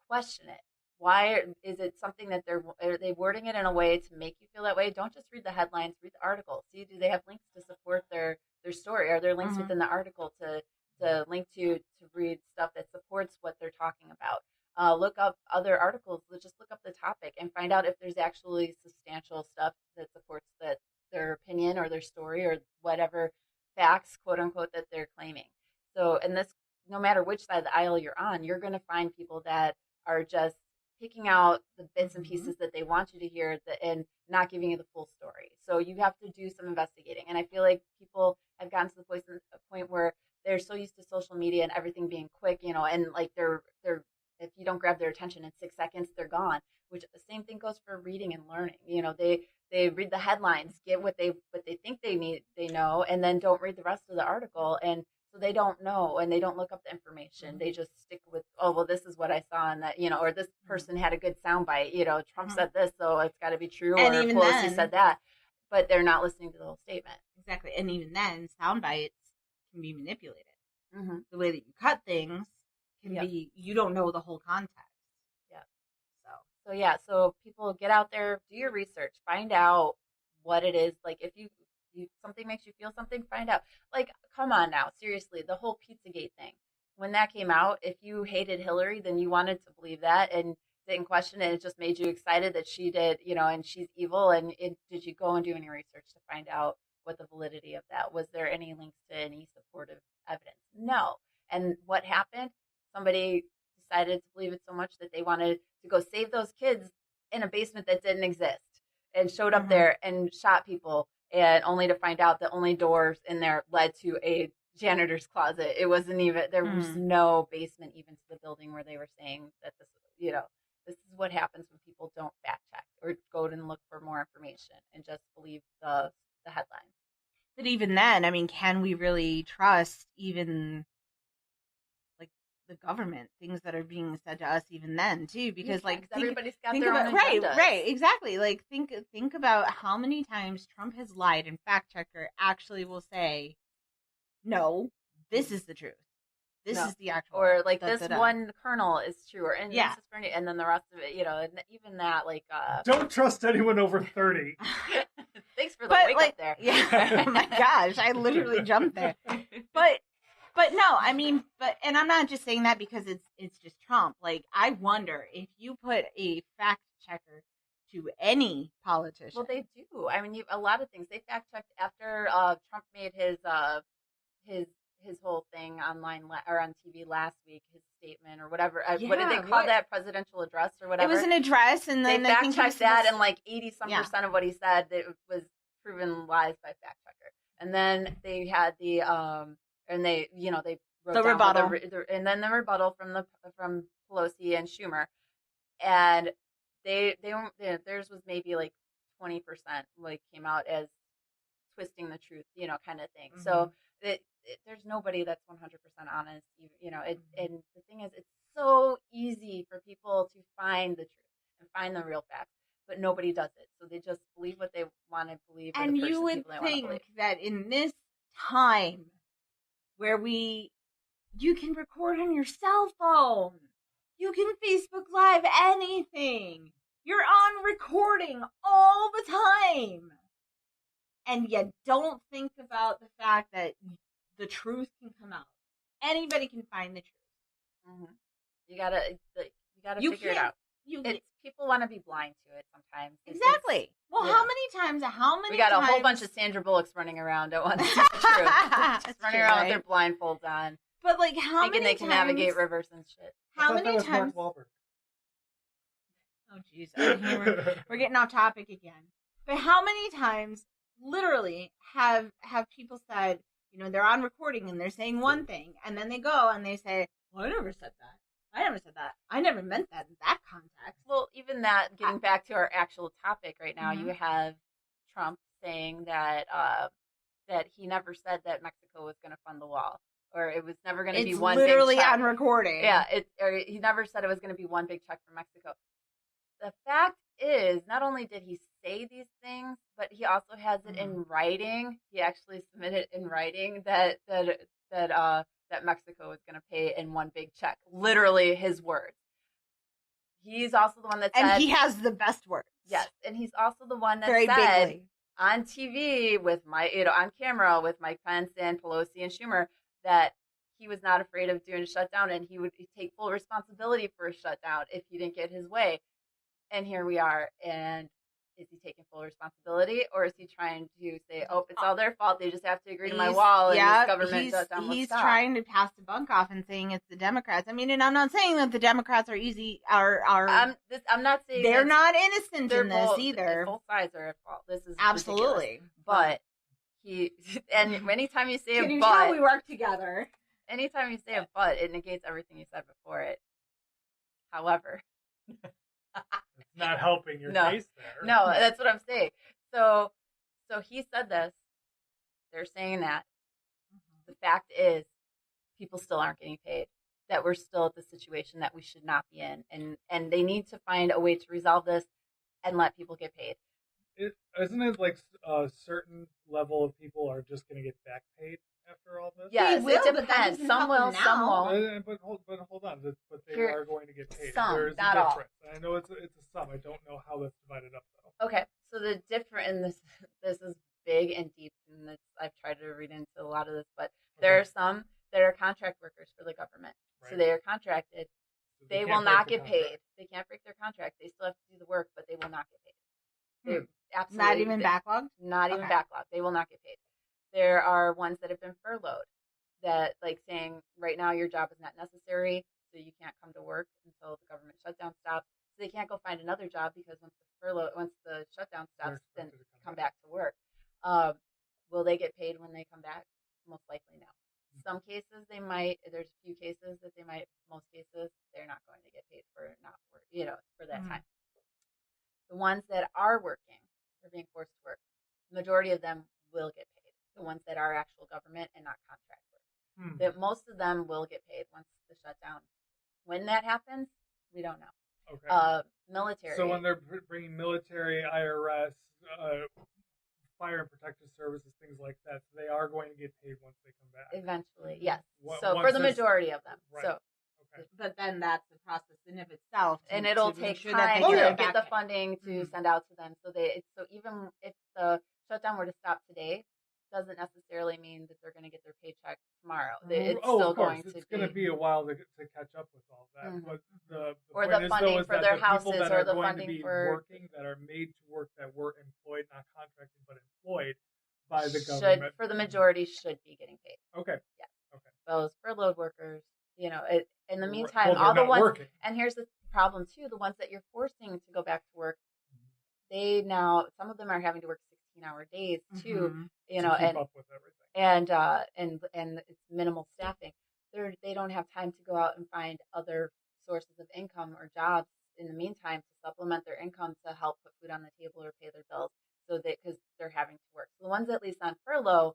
S1: question it. Why is it something that are they wording it in a way to make you feel that way? Don't just read the headlines, read the article. See, do they have links to support their story? Are there links within the article to link to read stuff that supports what they're talking about? Look up other articles. Just look up the topic and find out if there's actually substantial stuff that supports their opinion or their story or whatever facts, quote unquote, that they're claiming. So, and this, no matter which side of the aisle you're on, you're going to find people that are just picking out the bits and pieces that they want you to hear and not giving you the full story. So you have to do some investigating. And I feel like people have gotten to the point where they're so used to social media and everything being quick, and like they're if you don't grab their attention in 6 seconds, they're gone. Which the same thing goes for reading and learning. They read the headlines, get what they think they know, and then don't read the rest of the article, and so they don't know and they don't look up the information. They just stick with, oh well, this is what I saw, and that or this person had a good soundbite. Trump said this, so it's got to be true.
S3: And
S1: or
S3: even
S1: Pelosi
S3: then,
S1: said that, but they're not listening to the whole statement.
S3: Exactly, and even then, sound bites can be manipulated.
S1: Mm-hmm.
S3: The way that you cut things can be, you don't know the whole context.
S1: So people get out there, do your research, find out what it is. Like if you something makes you feel something, find out. Like, come on now, seriously, the whole Pizzagate thing. When that came out, if you hated Hillary, then you wanted to believe that and didn't question it. It just made you excited that she did, and she's evil. And did you go and do any research to find out what the validity of that? Was there any links to any supportive evidence? No. And what happened? Somebody decided to believe it so much that they wanted to go save those kids in a basement that didn't exist and showed up there and shot people, and only to find out the only doors in there led to a janitor's closet. It wasn't even, there was no basement even to the building where they were saying that this is what happens when people don't fact check or go and look for more information and just believe the headlines.
S3: But even then, I mean, can we really trust even the government, things that are being said to us even then too? Because
S1: everybody's got their own agendas.
S3: Right, exactly. Like think about how many times Trump has lied and fact checker actually will say, no, this is the truth. This is the actual,
S1: or like this one kernel is true, or and
S3: yeah,
S1: and then the rest of it, and even that, like,
S4: don't trust anyone over 30.
S1: Thanks for the wake up there.
S3: Yeah, oh my gosh, I literally jumped there. But no, I mean, and I'm not just saying that because it's just Trump. Like, I wonder if you put a fact checker to any politician.
S1: Well, they do. I mean, a lot of things they fact checked after Trump made his whole thing online or on TV last week, his statement or whatever. What did they call that? Presidential address or whatever?
S3: It was an address, and then
S1: they fact checked that, and like 80% of what he said was proven lies by fact checker. And then they had the and they they wrote
S3: the
S1: down
S3: rebuttal,
S1: and then the rebuttal from Pelosi and Schumer, and theirs was maybe like 20% like came out as twisting the truth, kind of thing. Mm-hmm. So there's nobody that's 100% honest, and the thing is, it's so easy for people to find the truth and find the real facts, but nobody does it. So they just believe what they want to believe.
S3: And you would think that in this time where you can record on your cell phone, you can Facebook Live anything, you're on recording all the time, and you don't think about the fact that the truth can come out. Anybody can find the truth.
S1: Mm-hmm. You gotta figure it out. People want to be blind to it sometimes.
S3: Exactly. Well, how many times?
S1: We got a whole bunch of Sandra Bullocks running around at once. Just running around with their blindfolds on.
S3: But like, how
S1: thinking
S3: many
S1: they can
S3: times,
S1: navigate rivers and shit.
S3: How many times?
S4: Mark Wahlberg.
S3: Oh, jeez. We're getting off topic again. But how many times, literally, have people said, they're on recording and they're saying one thing, and then they go and they say, well, I never said that. I never meant that in that context.
S1: Well, even that, getting back to our actual topic right now, you have Trump saying that that he never said that Mexico was going to fund the wall, or it was never going to be one
S3: literally
S1: big check.
S3: on recording.
S1: Yeah, or he never said it was going to be one big check from Mexico. The fact is, not only did he say these things, but he also has it in writing. He actually submitted in writing that Mexico was going to pay in one big check. Literally his words. He's also the one that said,
S3: and he has the best words.
S1: Yes, and he's also the one that
S3: Very
S1: said
S3: bigly.
S1: On TV with on camera with Mike Pence and Pelosi and Schumer that he was not afraid of doing a shutdown and he would take full responsibility for a shutdown if he didn't get his way. And here we are. And is he taking full responsibility, or is he trying to say, "Oh, it's all their fault. They just have to agree to my wall"? And this government shutdown will
S3: he's
S1: stop.
S3: trying to pass the buck off and saying it's the Democrats. I mean, and I'm not saying that the Democrats are easy. I'm
S1: not saying
S3: they're not innocent in this
S1: both,
S3: either.
S1: Both sides are at fault. This is
S3: absolutely.
S1: ridiculous. But and anytime you say
S3: Can
S1: a
S3: you
S1: but,
S3: tell we work together?
S1: Anytime you say a but, it negates everything you said before it. However.
S4: It's not helping your case there.
S1: No, that's what I'm saying. So he said this. They're saying that. The fact is, people still aren't getting paid. That we're still at the situation that we should not be in, and they need to find a way to resolve this and let people get paid.
S4: Isn't it like a certain level of people are just going to get back paid after all this?
S1: Yes,
S3: will,
S1: it depends. Some will, some won't.
S4: But hold on. But they are going to get paid.
S1: Some,
S4: there is
S1: not
S4: a
S1: all.
S4: difference. I know it's a sum. I don't know how that's divided up though.
S1: Okay, so the different, and this is big and deep, and I've tried to read into a lot of this, but there are some that are contract workers for the government. Right. So they are contracted. So they will not get paid. They can't break their contract. They still have to do the work, but they will not get paid. Absolutely.
S3: Not even backlogged?
S1: Not even backlogged. They will not get paid. There are ones that have been furloughed that saying right now your job is not necessary, so you can't come to work until the government shutdown stops. So they can't go find another job because once the shutdown stops, then come back to work. Will they get paid when they come back? Most likely no. Some cases they might. There's a few cases that they might. Most cases they're not going to get paid for not work. For that time. The ones that are working, or being forced to work, the majority of them will get paid. The ones that are actual government and not contract work. That most of them will get paid once the shutdown. When that happens, we don't know.
S4: Okay.
S1: Military.
S4: So when they're bringing military, IRS, fire and protective services, things like that, so they are going to get paid once they come back.
S1: Eventually, yes. So for the majority of them.
S4: Right.
S1: So.
S3: Okay. But then that's the process in of itself,
S1: and it'll take
S3: sure
S1: time
S3: that
S1: to get the funding to send out to them. So even if the shutdown were to stop today, doesn't necessarily mean that they're going to get their paycheck tomorrow. It's still going to.
S4: It's going to be a while to catch up with all that.
S1: Mm-hmm.
S4: But the
S1: or
S4: point
S1: the
S4: is,
S1: funding
S4: though, is
S1: for
S4: that
S1: their
S4: the
S1: houses,
S4: people that
S1: or
S4: are
S1: the
S4: going
S1: funding
S4: to be
S1: for
S4: working, that are made to work, that were employed, not contracted, but employed by the government,
S1: for the majority should be getting paid.
S4: Okay.
S1: Yes.
S4: Okay.
S1: Those furloughed workers. In the meantime, all the ones,
S4: working.
S1: And here's the problem too: the ones that you're forcing to go back to work, some of them are having to work 16-hour days too.
S4: To keep up with everything,
S1: and it's minimal staffing. They don't have time to go out and find other sources of income or jobs in the meantime to supplement their income to help put food on the table or pay their bills. Because they're having to work. So the ones at least on furlough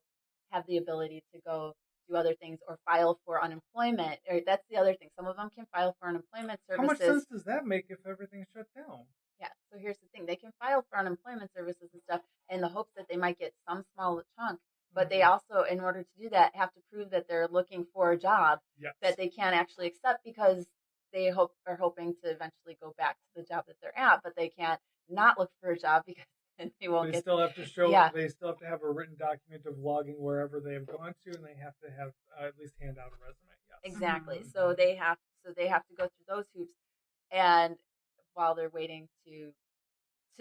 S1: have the ability to go do other things or file for unemployment. Or that's the other thing. Some of them can file for unemployment services.
S4: How much sense does that make if everything's shut down?
S1: Yeah. So here's the thing. They can file for unemployment services and stuff in the hopes that they might get some small chunk. But they also, in order to do that, have to prove that they're looking for a job that they can't actually accept because they are hoping to eventually go back to the job that they're at. But they can't not look for a job because and they won't
S4: they still have to show. They still have to have a written document of logging wherever they have gone to, and they have to have at least hand out a resume. Yes.
S1: Exactly. So they have to go through those hoops, and while they're waiting to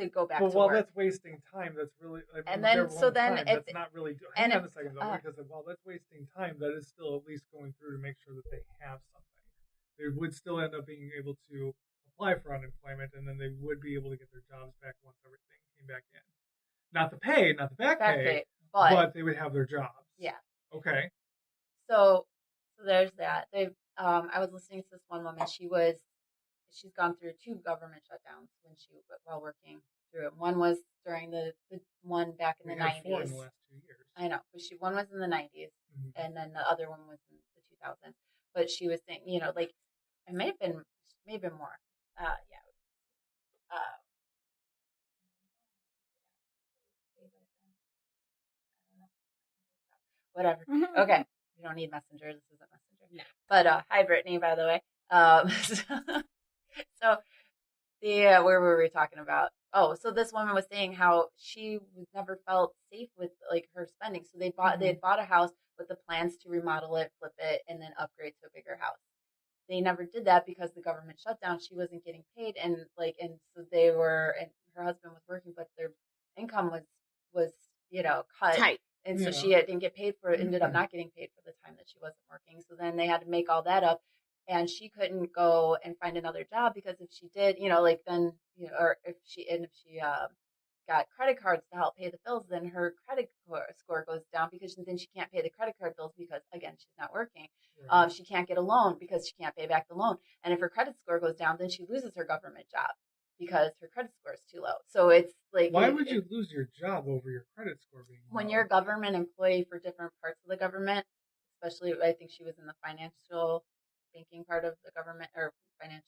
S1: go back to
S4: while
S1: work.
S4: That's wasting time. That's really.
S1: And then
S4: that's not really. Hang on a second though, because while that's wasting time, that is still at least going through to make sure that they have something. They would still end up being able to apply for unemployment, and then they would be able to get their jobs back once everything came back in. Not the pay, not the back pay, but they would have their jobs.
S1: Yeah.
S4: Okay.
S1: So there's that. I was listening to this one woman. She's gone through 2 government shutdowns while working through it. One was during the one back in
S4: We
S1: the
S4: had 4 in
S1: 90s.
S4: the last 2 years.
S1: I know, but one was in the 90s, and then the other one was in the 2000s. But she was saying, like it may have been more. Yeah. Whatever. Okay. We don't need Messenger. This isn't Messenger.
S3: No.
S1: But hi, Brittany, by the way. So where were we talking about? Oh, so this woman was saying how she never felt safe with like her spending. So they had bought a house with the plans to remodel it, flip it, and then upgrade to a bigger house. They never did that because the government shut down. She wasn't getting paid, and so they were, and her husband was working, but their income was cut.
S3: Tight.
S1: And so she didn't get paid for it, ended up not getting paid for the time that she wasn't working. So then they had to make all that up. And she couldn't go and find another job because if she did, or if she got credit cards to help pay the bills, then her credit score goes down because then she can't pay the credit card bills because, again, she's not working.
S2: Right.
S1: She can't get a loan because she can't pay back the loan. And if her credit score goes down, then she loses her government job because her credit score is too low. So it's like,
S4: why would you lose your job over your credit score being low?
S1: When you're a government employee for different parts of the government, especially I think she was in the financial banking part of the government or finance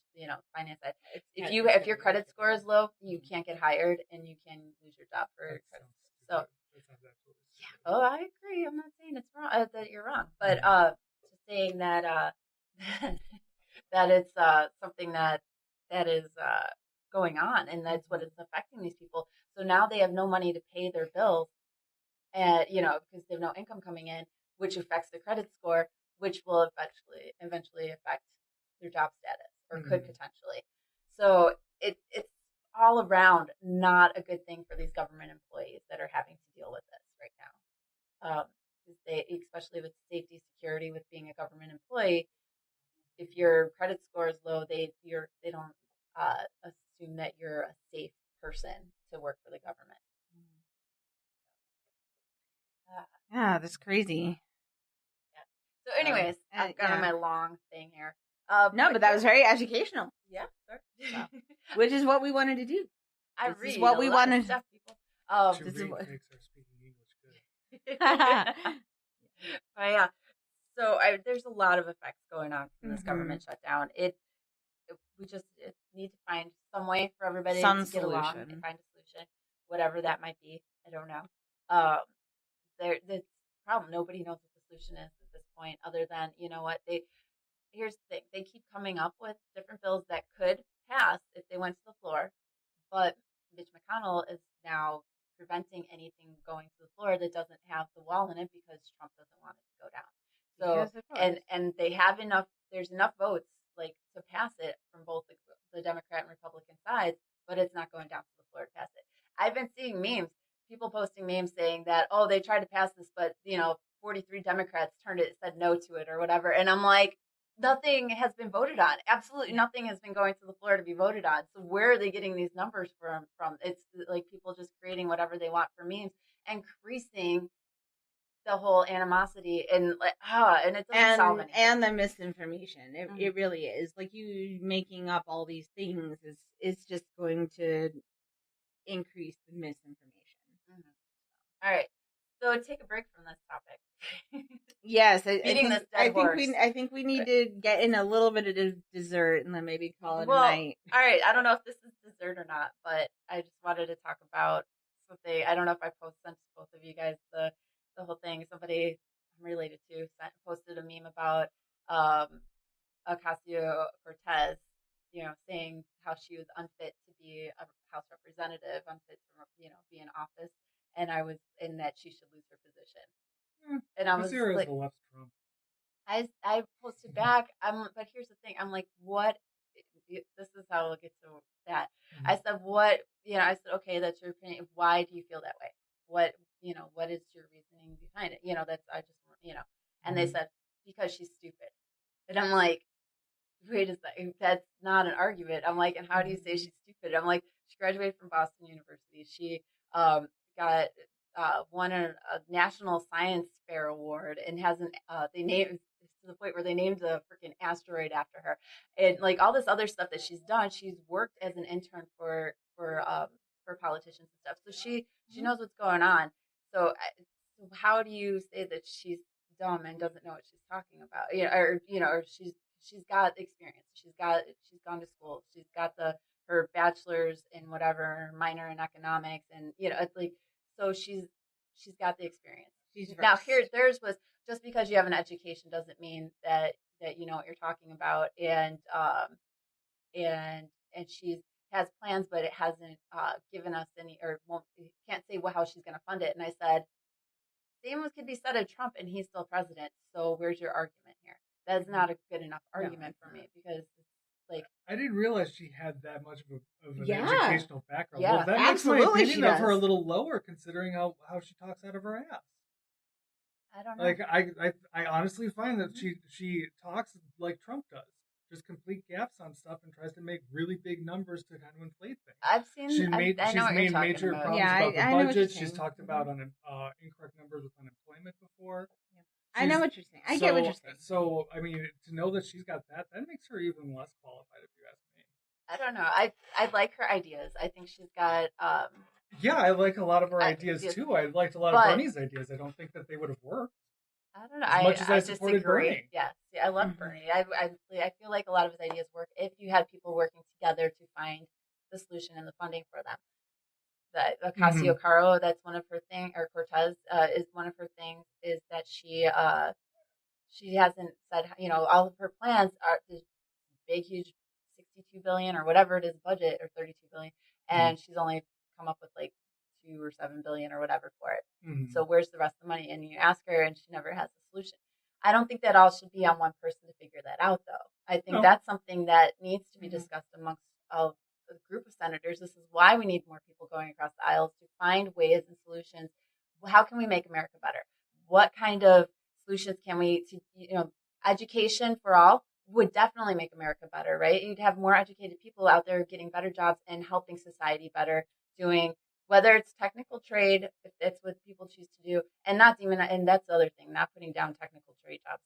S1: side. If your credit score is low, you can't get hired and you can lose your job for credit. So yeah, oh, I agree. I'm not saying it's wrong that you're wrong, but just saying that that it's something that is going on, and that's what is affecting these people. So now they have no money to pay their bills, and because they have no income coming in, which affects the credit score, which will eventually affect their job status, or could potentially. So it's all around not a good thing for these government employees that are having to deal with this right now. Especially with safety, security, with being a government employee, if your credit score is low, they don't assume that you're a safe person to work for the government.
S3: Yeah, that's crazy.
S1: So anyways, I've got on my long thing here.
S3: No, but that was very educational.
S1: Yeah, sure.
S3: Which is what we wanted to do.
S1: This is
S3: what we wanted.
S1: Stuff, people.
S4: This is what makes our speaking English good.
S1: But yeah, so there's a lot of effects going on from this government shutdown. We just need to find some way for everybody to get along and find a solution, whatever that might be. I don't know. The problem, nobody knows what the solution is at this point, other than here's the thing: they keep coming up with different bills that could pass if they went to the floor, but Mitch McConnell is now preventing anything going to the floor that doesn't have the wall in it because Trump doesn't want it to go down. So and they have enough. There's enough votes to pass it from both the Democrat and Republican sides, but it's not going down to the floor to pass it. I've been seeing memes, people posting memes saying that, oh, they tried to pass this, but 43 Democrats said no to it or whatever, and I'm like, nothing has been voted on. Absolutely nothing has been going to the floor to be voted on. So where are they getting these numbers from? It's like people just creating whatever they want for memes, increasing the whole animosity and it doesn't solve anything.
S3: And the misinformation. It really is. Like, you making up all these things is just going to increase the misinformation.
S1: All right. So take a break from this topic.
S3: Yes, I think we need to get in a little bit of dessert and then maybe call it a night.
S1: All right, I don't know if this is dessert or not, but I just wanted to talk about something. I don't know if I sent both of you guys the whole thing. Somebody I'm related to posted a meme about Ocasio-Cortez, saying how she was unfit to be a House representative, unfit to be in office, and that she should lose her position. And I was like, I posted back. But here's the thing. I'm like, what? This is how we'll get to that. I said, what? I said, okay, that's your opinion. Why do you feel that way? What is your reasoning behind it? And they said, because she's stupid. And I'm like, wait a second, that's not an argument. I'm like, and how do you say she's stupid? I'm like, she graduated from Boston University. She got won a National Science Fair award and hasn't they named to the point where they named a freaking asteroid after her, and like all this other stuff that she's done. She's worked as an intern for for politicians and stuff. So she knows what's going on. So how do you say that she's dumb and doesn't know what she's talking about? Or she's got experience. She's gone to school. She's got her bachelor's in whatever, minor in economics, and so she's got the experience. Now theirs was, just because you have an education doesn't mean that you know what you're talking about, and she has plans, but it hasn't given us any, or can't say how she's going to fund it. And I said, same as could be said of Trump, and he's still president. So where's your argument here? That's not a good enough argument for me, because
S4: I didn't realize she had that much of an
S1: Yeah.
S4: educational background.
S1: Yeah,
S4: Well, that
S3: absolutely
S4: makes my
S3: she
S4: opinion of her a
S3: does.
S4: little lower, considering how she talks out of her ass.
S1: I don't know.
S4: Like I honestly find that she talks like Trump does, just complete gaps on stuff and tries to make really big numbers to kind of inflate things.
S1: I've seen.
S4: She's
S1: I know
S4: made
S1: what you're talking
S4: major
S1: about.
S4: problems
S3: Yeah,
S4: about the
S3: I know what you're
S4: budget. She's
S3: saying.
S4: talked about incorrect numbers with unemployment before.
S3: I know what you're saying. I get what you're saying.
S4: So I mean, to know that she's got that makes her even less qualified, if you ask me.
S1: I don't know. I like her ideas. I think she's got.
S4: Yeah, I like a lot of her ideas too. I liked a lot of Bernie's ideas. I don't think that they would have worked.
S1: I don't know.
S4: As much as I supported
S1: disagree.
S4: Bernie.
S1: Yes, I love Bernie. I feel like a lot of his ideas work if you had people working together to find the solution and the funding for them. The Ocasio-Cortez, that's one of her things, or Cortez is one of her things, is that she hasn't said, all of her plans are this big, huge 62 billion or whatever it is budget, or 32 billion, and she's only come up with like 2 or 7 billion or whatever for it.
S4: Mm-hmm.
S1: So where's the rest of the money? And you ask her, and she never has a solution. I don't think that all should be on one person to figure that out, though. I think that's something that needs to be discussed amongst a group of senators. This is why we need more people going across the aisles to find ways and solutions. How can we make America better? What kind of solutions can we, education for all would definitely make America better, right? You'd have more educated people out there getting better jobs and helping society better, doing, whether it's technical trade, if that's what people choose to do, and and that's the other thing, not putting down technical trade jobs.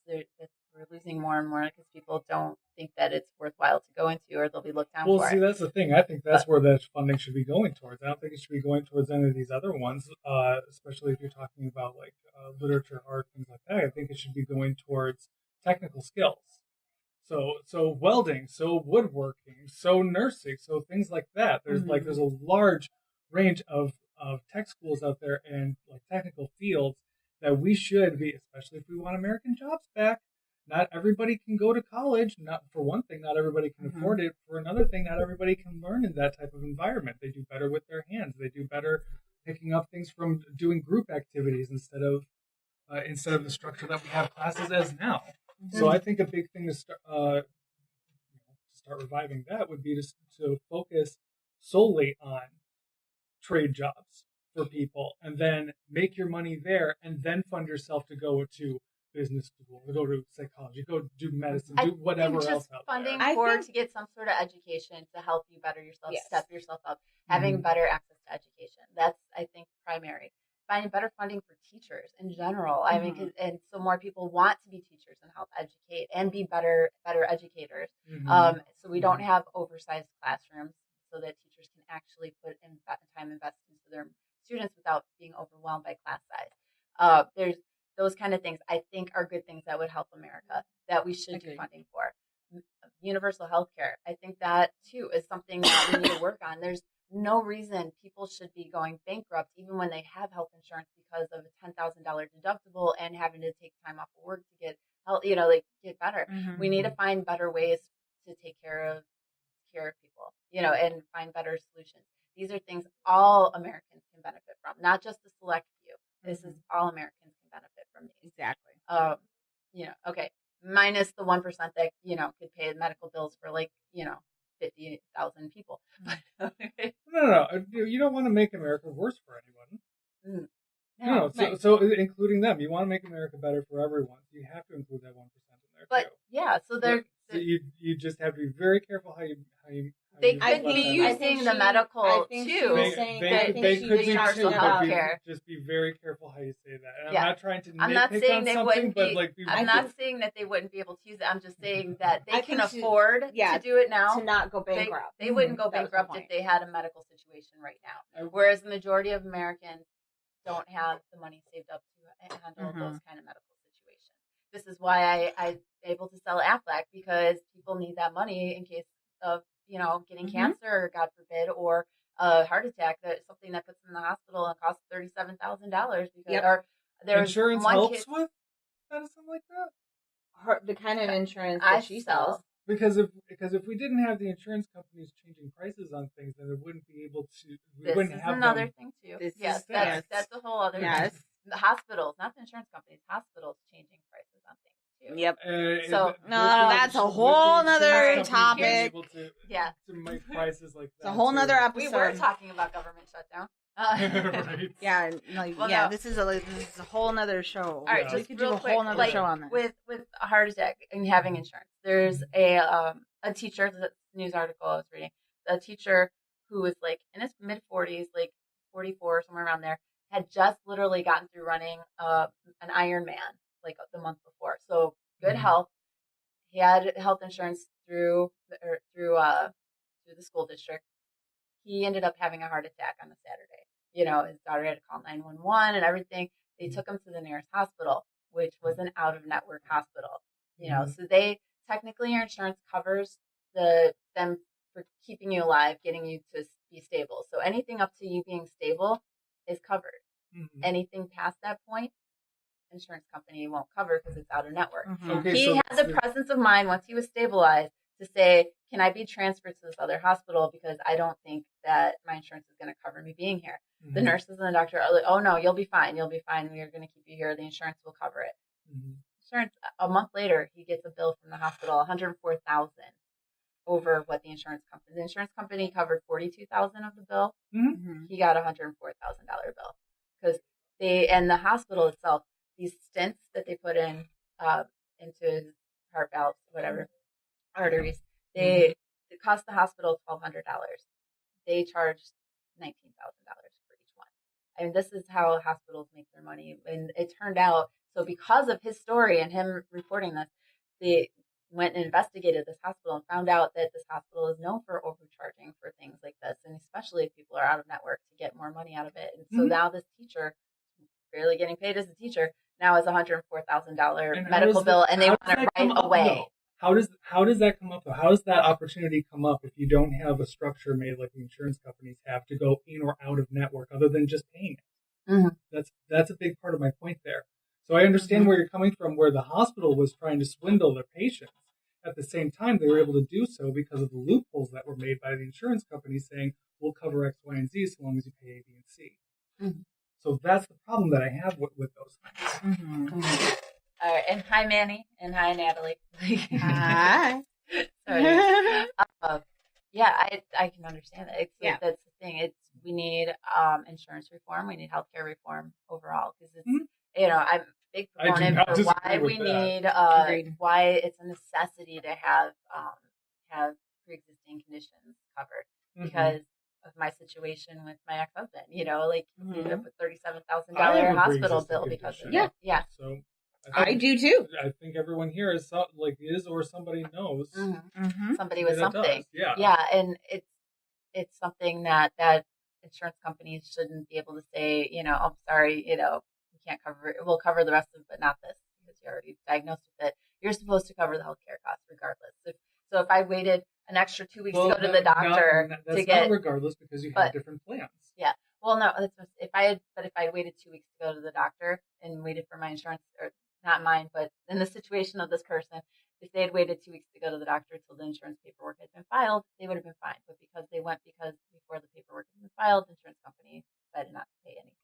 S1: We're losing more and more because people don't think that it's worthwhile to go into, or they'll be looked down for.
S4: Well, see, that's the thing. I think that's where that funding should be going towards. I don't think it should be going towards any of these other ones, especially if you're talking about like literature, art, things like that. I think it should be going towards technical skills. So welding, so woodworking, so nursing, so things like that. There's there's a large range of tech schools out there and like technical fields that we should be, especially if we want American jobs back. Not everybody can go to college. Not for one thing, not everybody can afford it. For another thing, not everybody can learn in that type of environment. They do better with their hands. They do better picking up things from doing group activities instead of the structure that we have classes as now. So I think a big thing to start reviving that would be to focus solely on trade jobs for people, and then make your money there, and then fund yourself to go to business school, to go to psychology, go do medicine, do whatever else out
S1: funding
S4: there.
S1: To get some sort of education to help you better yourself,
S3: Yes.
S1: step yourself up, having better access to education. That's, I think, primary. Finding better funding for teachers in general. I mean, and so more people want to be teachers and help educate and be better educators. So we don't have oversized classrooms, so that teachers can actually put in time invested into their students without being overwhelmed by class size. There's those kind of things I think are good things that would help America, that we should do funding for. Universal health care. I think that too is something that we need to work on. There's no reason people should be going bankrupt even when they have health insurance because of a $10,000 deductible and having to take time off of work to get health, get better. We need to find better ways to take care of people, and find better solutions. These are things all Americans can benefit from, not just the select few. This is all Americans can benefit from these.
S3: Exactly.
S1: Okay, minus the 1% that, could pay medical bills for 50,000 people.
S4: No. You don't want to make America worse for anyone. No. So including them, you want to make America better for everyone. You have to include that 1% in there.
S1: But
S4: too.
S1: yeah, so
S4: So you just have to be very careful how you
S1: They could be using the medical too.
S4: They could be too, but just be very careful how you say that. And I'm not trying to nitpick on something, but like
S1: I'm not saying that they wouldn't be able to use it. I'm just saying that they can afford to do it now.
S6: To not go bankrupt.
S1: They wouldn't go bankrupt if they had a medical situation right now. Whereas the majority of Americans don't have the money saved up to handle those kind of medical situations. This is why I'm able to sell Aflac, because people need that money in case of, getting cancer, God forbid, or a heart attack, something that puts them in the hospital and costs $37,000 because or there's
S4: insurance helps with something like that.
S6: The kind of insurance that she sells.
S4: Because if we didn't have the insurance companies changing prices on things, then it wouldn't be able to. We wouldn't have
S1: another thing too. That's a whole other thing. The hospitals, not the insurance companies, hospitals changing prices on things too.
S6: Yep.
S1: So
S6: that's a whole nother topic.
S4: To make prices like that.
S6: It's a whole nother episode.
S1: We were talking about government shutdown.
S4: Right.
S6: Yeah, this is a whole nother show.
S1: All right,
S6: we could do a whole nother show on that.
S1: With a heart attack and having insurance, there's a teacher. The news article I was reading. A teacher who was like in his mid 40s, like 44, somewhere around there, had just literally gotten through running an Ironman like the month before. So good health. He had health insurance through the school district. He ended up having a heart attack on a Saturday. His daughter had to call 911 and everything. They took him to the nearest hospital, which was an out-of-network hospital. So they technically, your insurance covers them for keeping you alive, getting you to be stable. So anything up to you being stable is covered. Anything past that point, insurance company won't cover because it's out-of-network.
S4: Okay,
S1: he had the presence of mind once he was stabilized to say, can I be transferred to this other hospital because I don't think that my insurance is going to cover me being here. The nurses and the doctor are like, oh no, you'll be fine. You'll be fine. We are going to keep you here. The insurance will cover it. Insurance. A month later, he gets a bill from the hospital, $104,000 over what the insurance company covered $42,000 of the bill. He got a $104,000 bill because and the hospital itself, these stents that they put in into his heart valves, whatever, arteries, it cost the hospital $1,200. They charged $19,000 for each one. I mean, this is how hospitals make their money. And it turned out, so because of his story and him reporting this, they went and investigated this hospital and found out that this hospital is known for overcharging for things like this, and especially if people are out of network, to get more money out of it. And so now this teacher, barely getting paid as a teacher, now has a $104,000 medical bill, and they want it right away.
S4: How does that come up though? How does that opportunity come up if you don't have a structure made like the insurance companies have to go in or out of network other than just paying it? That's a big part of my point there. So I understand where you're coming from, where the hospital was trying to swindle their patients. At the same time, they were able to do so because of the loopholes that were made by the insurance companies saying, we'll cover X, Y, and Z so long as you pay A, B, and C. So that's the problem that I have with those things.
S1: All right, and hi, Manny, and hi, Natalie.
S6: Hi.
S1: Sorry. Yeah, I can understand that. That's the thing. We need insurance reform. We need healthcare reform overall because it's I'm a big proponent for why we need why it's a necessity to have pre-existing conditions covered because of my situation with my ex-husband. Ended up with $37,000 hospital bill because of it. Yeah.
S4: So.
S6: I do too.
S4: I think everyone here is or somebody knows
S1: somebody with something.
S4: Yeah,
S1: and it's something that insurance companies shouldn't be able to say, I'm sorry, we can't cover it. We'll cover the rest of it, but not this because you're already diagnosed with it. You're supposed to cover the healthcare costs regardless. So if I waited an extra 2 weeks to go to the doctor
S4: that's not regardless because you have different plans.
S1: Yeah. Well, no. If I had waited 2 weeks to go to the doctor and waited for my insurance, or not mine, but in the situation of this person, if they had waited 2 weeks to go to the doctor until the insurance paperwork had been filed, they would have been fine. But because before the paperwork had been filed, the insurance company decided not to pay anything.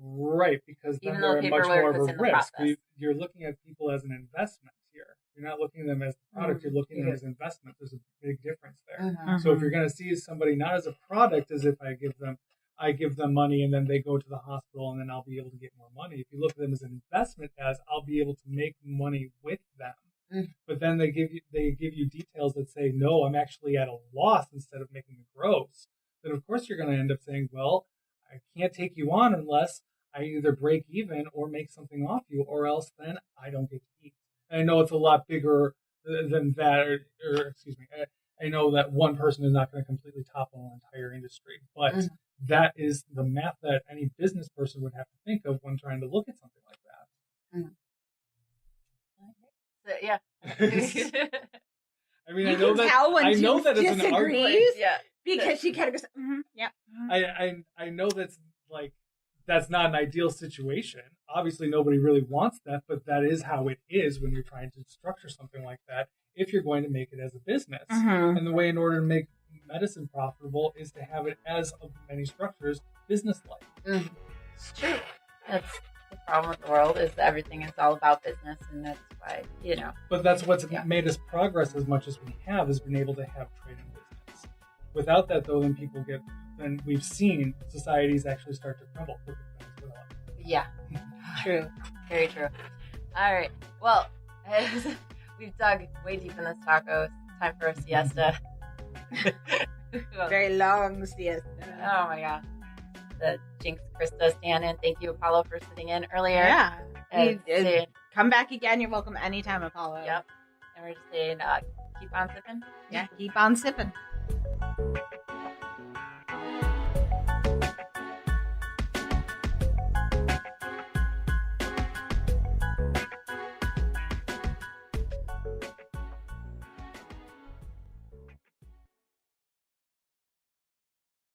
S4: Right, because then they're much more of a risk. You're looking at people as an investment here. You're not looking at them as a product. You're looking at them as investment. There's a big difference there. So if you're going to see somebody not as a product, as if I give them money and then they go to the hospital and then I'll be able to get more money. If you look at them as an investment, as I'll be able to make money with them But then they give you details that say, no, I'm actually at a loss instead of making a gross. Then of course you're going to end up saying, well, I can't take you on unless I either break even or make something off you, or else then I don't get to eat. And I know it's a lot bigger than that, or excuse me, I know that one person is not going to completely topple an entire industry, but that is the math that any business person would have to think of when trying to look at something like that.
S1: So, yeah.
S4: I mean, I know that it's an argument.
S3: Yeah. Because she kind of goes, yeah.
S4: I know that's not an ideal situation. Obviously, nobody really wants that, but that is how it is when you're trying to structure something like that. If you're going to make it as a business, and the way in order to make medicine profitable is to have it as of many structures business-like.
S1: It's true. That's the problem with the world is that everything is all about business, and that's why
S4: But that's what's made us progress as much as we have, is been able to have trade in business. Without that, though, then we've seen societies actually start to crumble.
S1: Yeah, true, very true. All right, well, we've dug way deep in this taco. It's time for a siesta.
S3: Very long siesta.
S1: Oh my god. The Jinx, Krista, stand in. Thank you, Apollo, for sitting in earlier.
S3: Yeah. Come back again. You're welcome anytime, Apollo.
S1: Yep. And we're just saying, keep on sipping.
S3: Yeah, keep on sipping.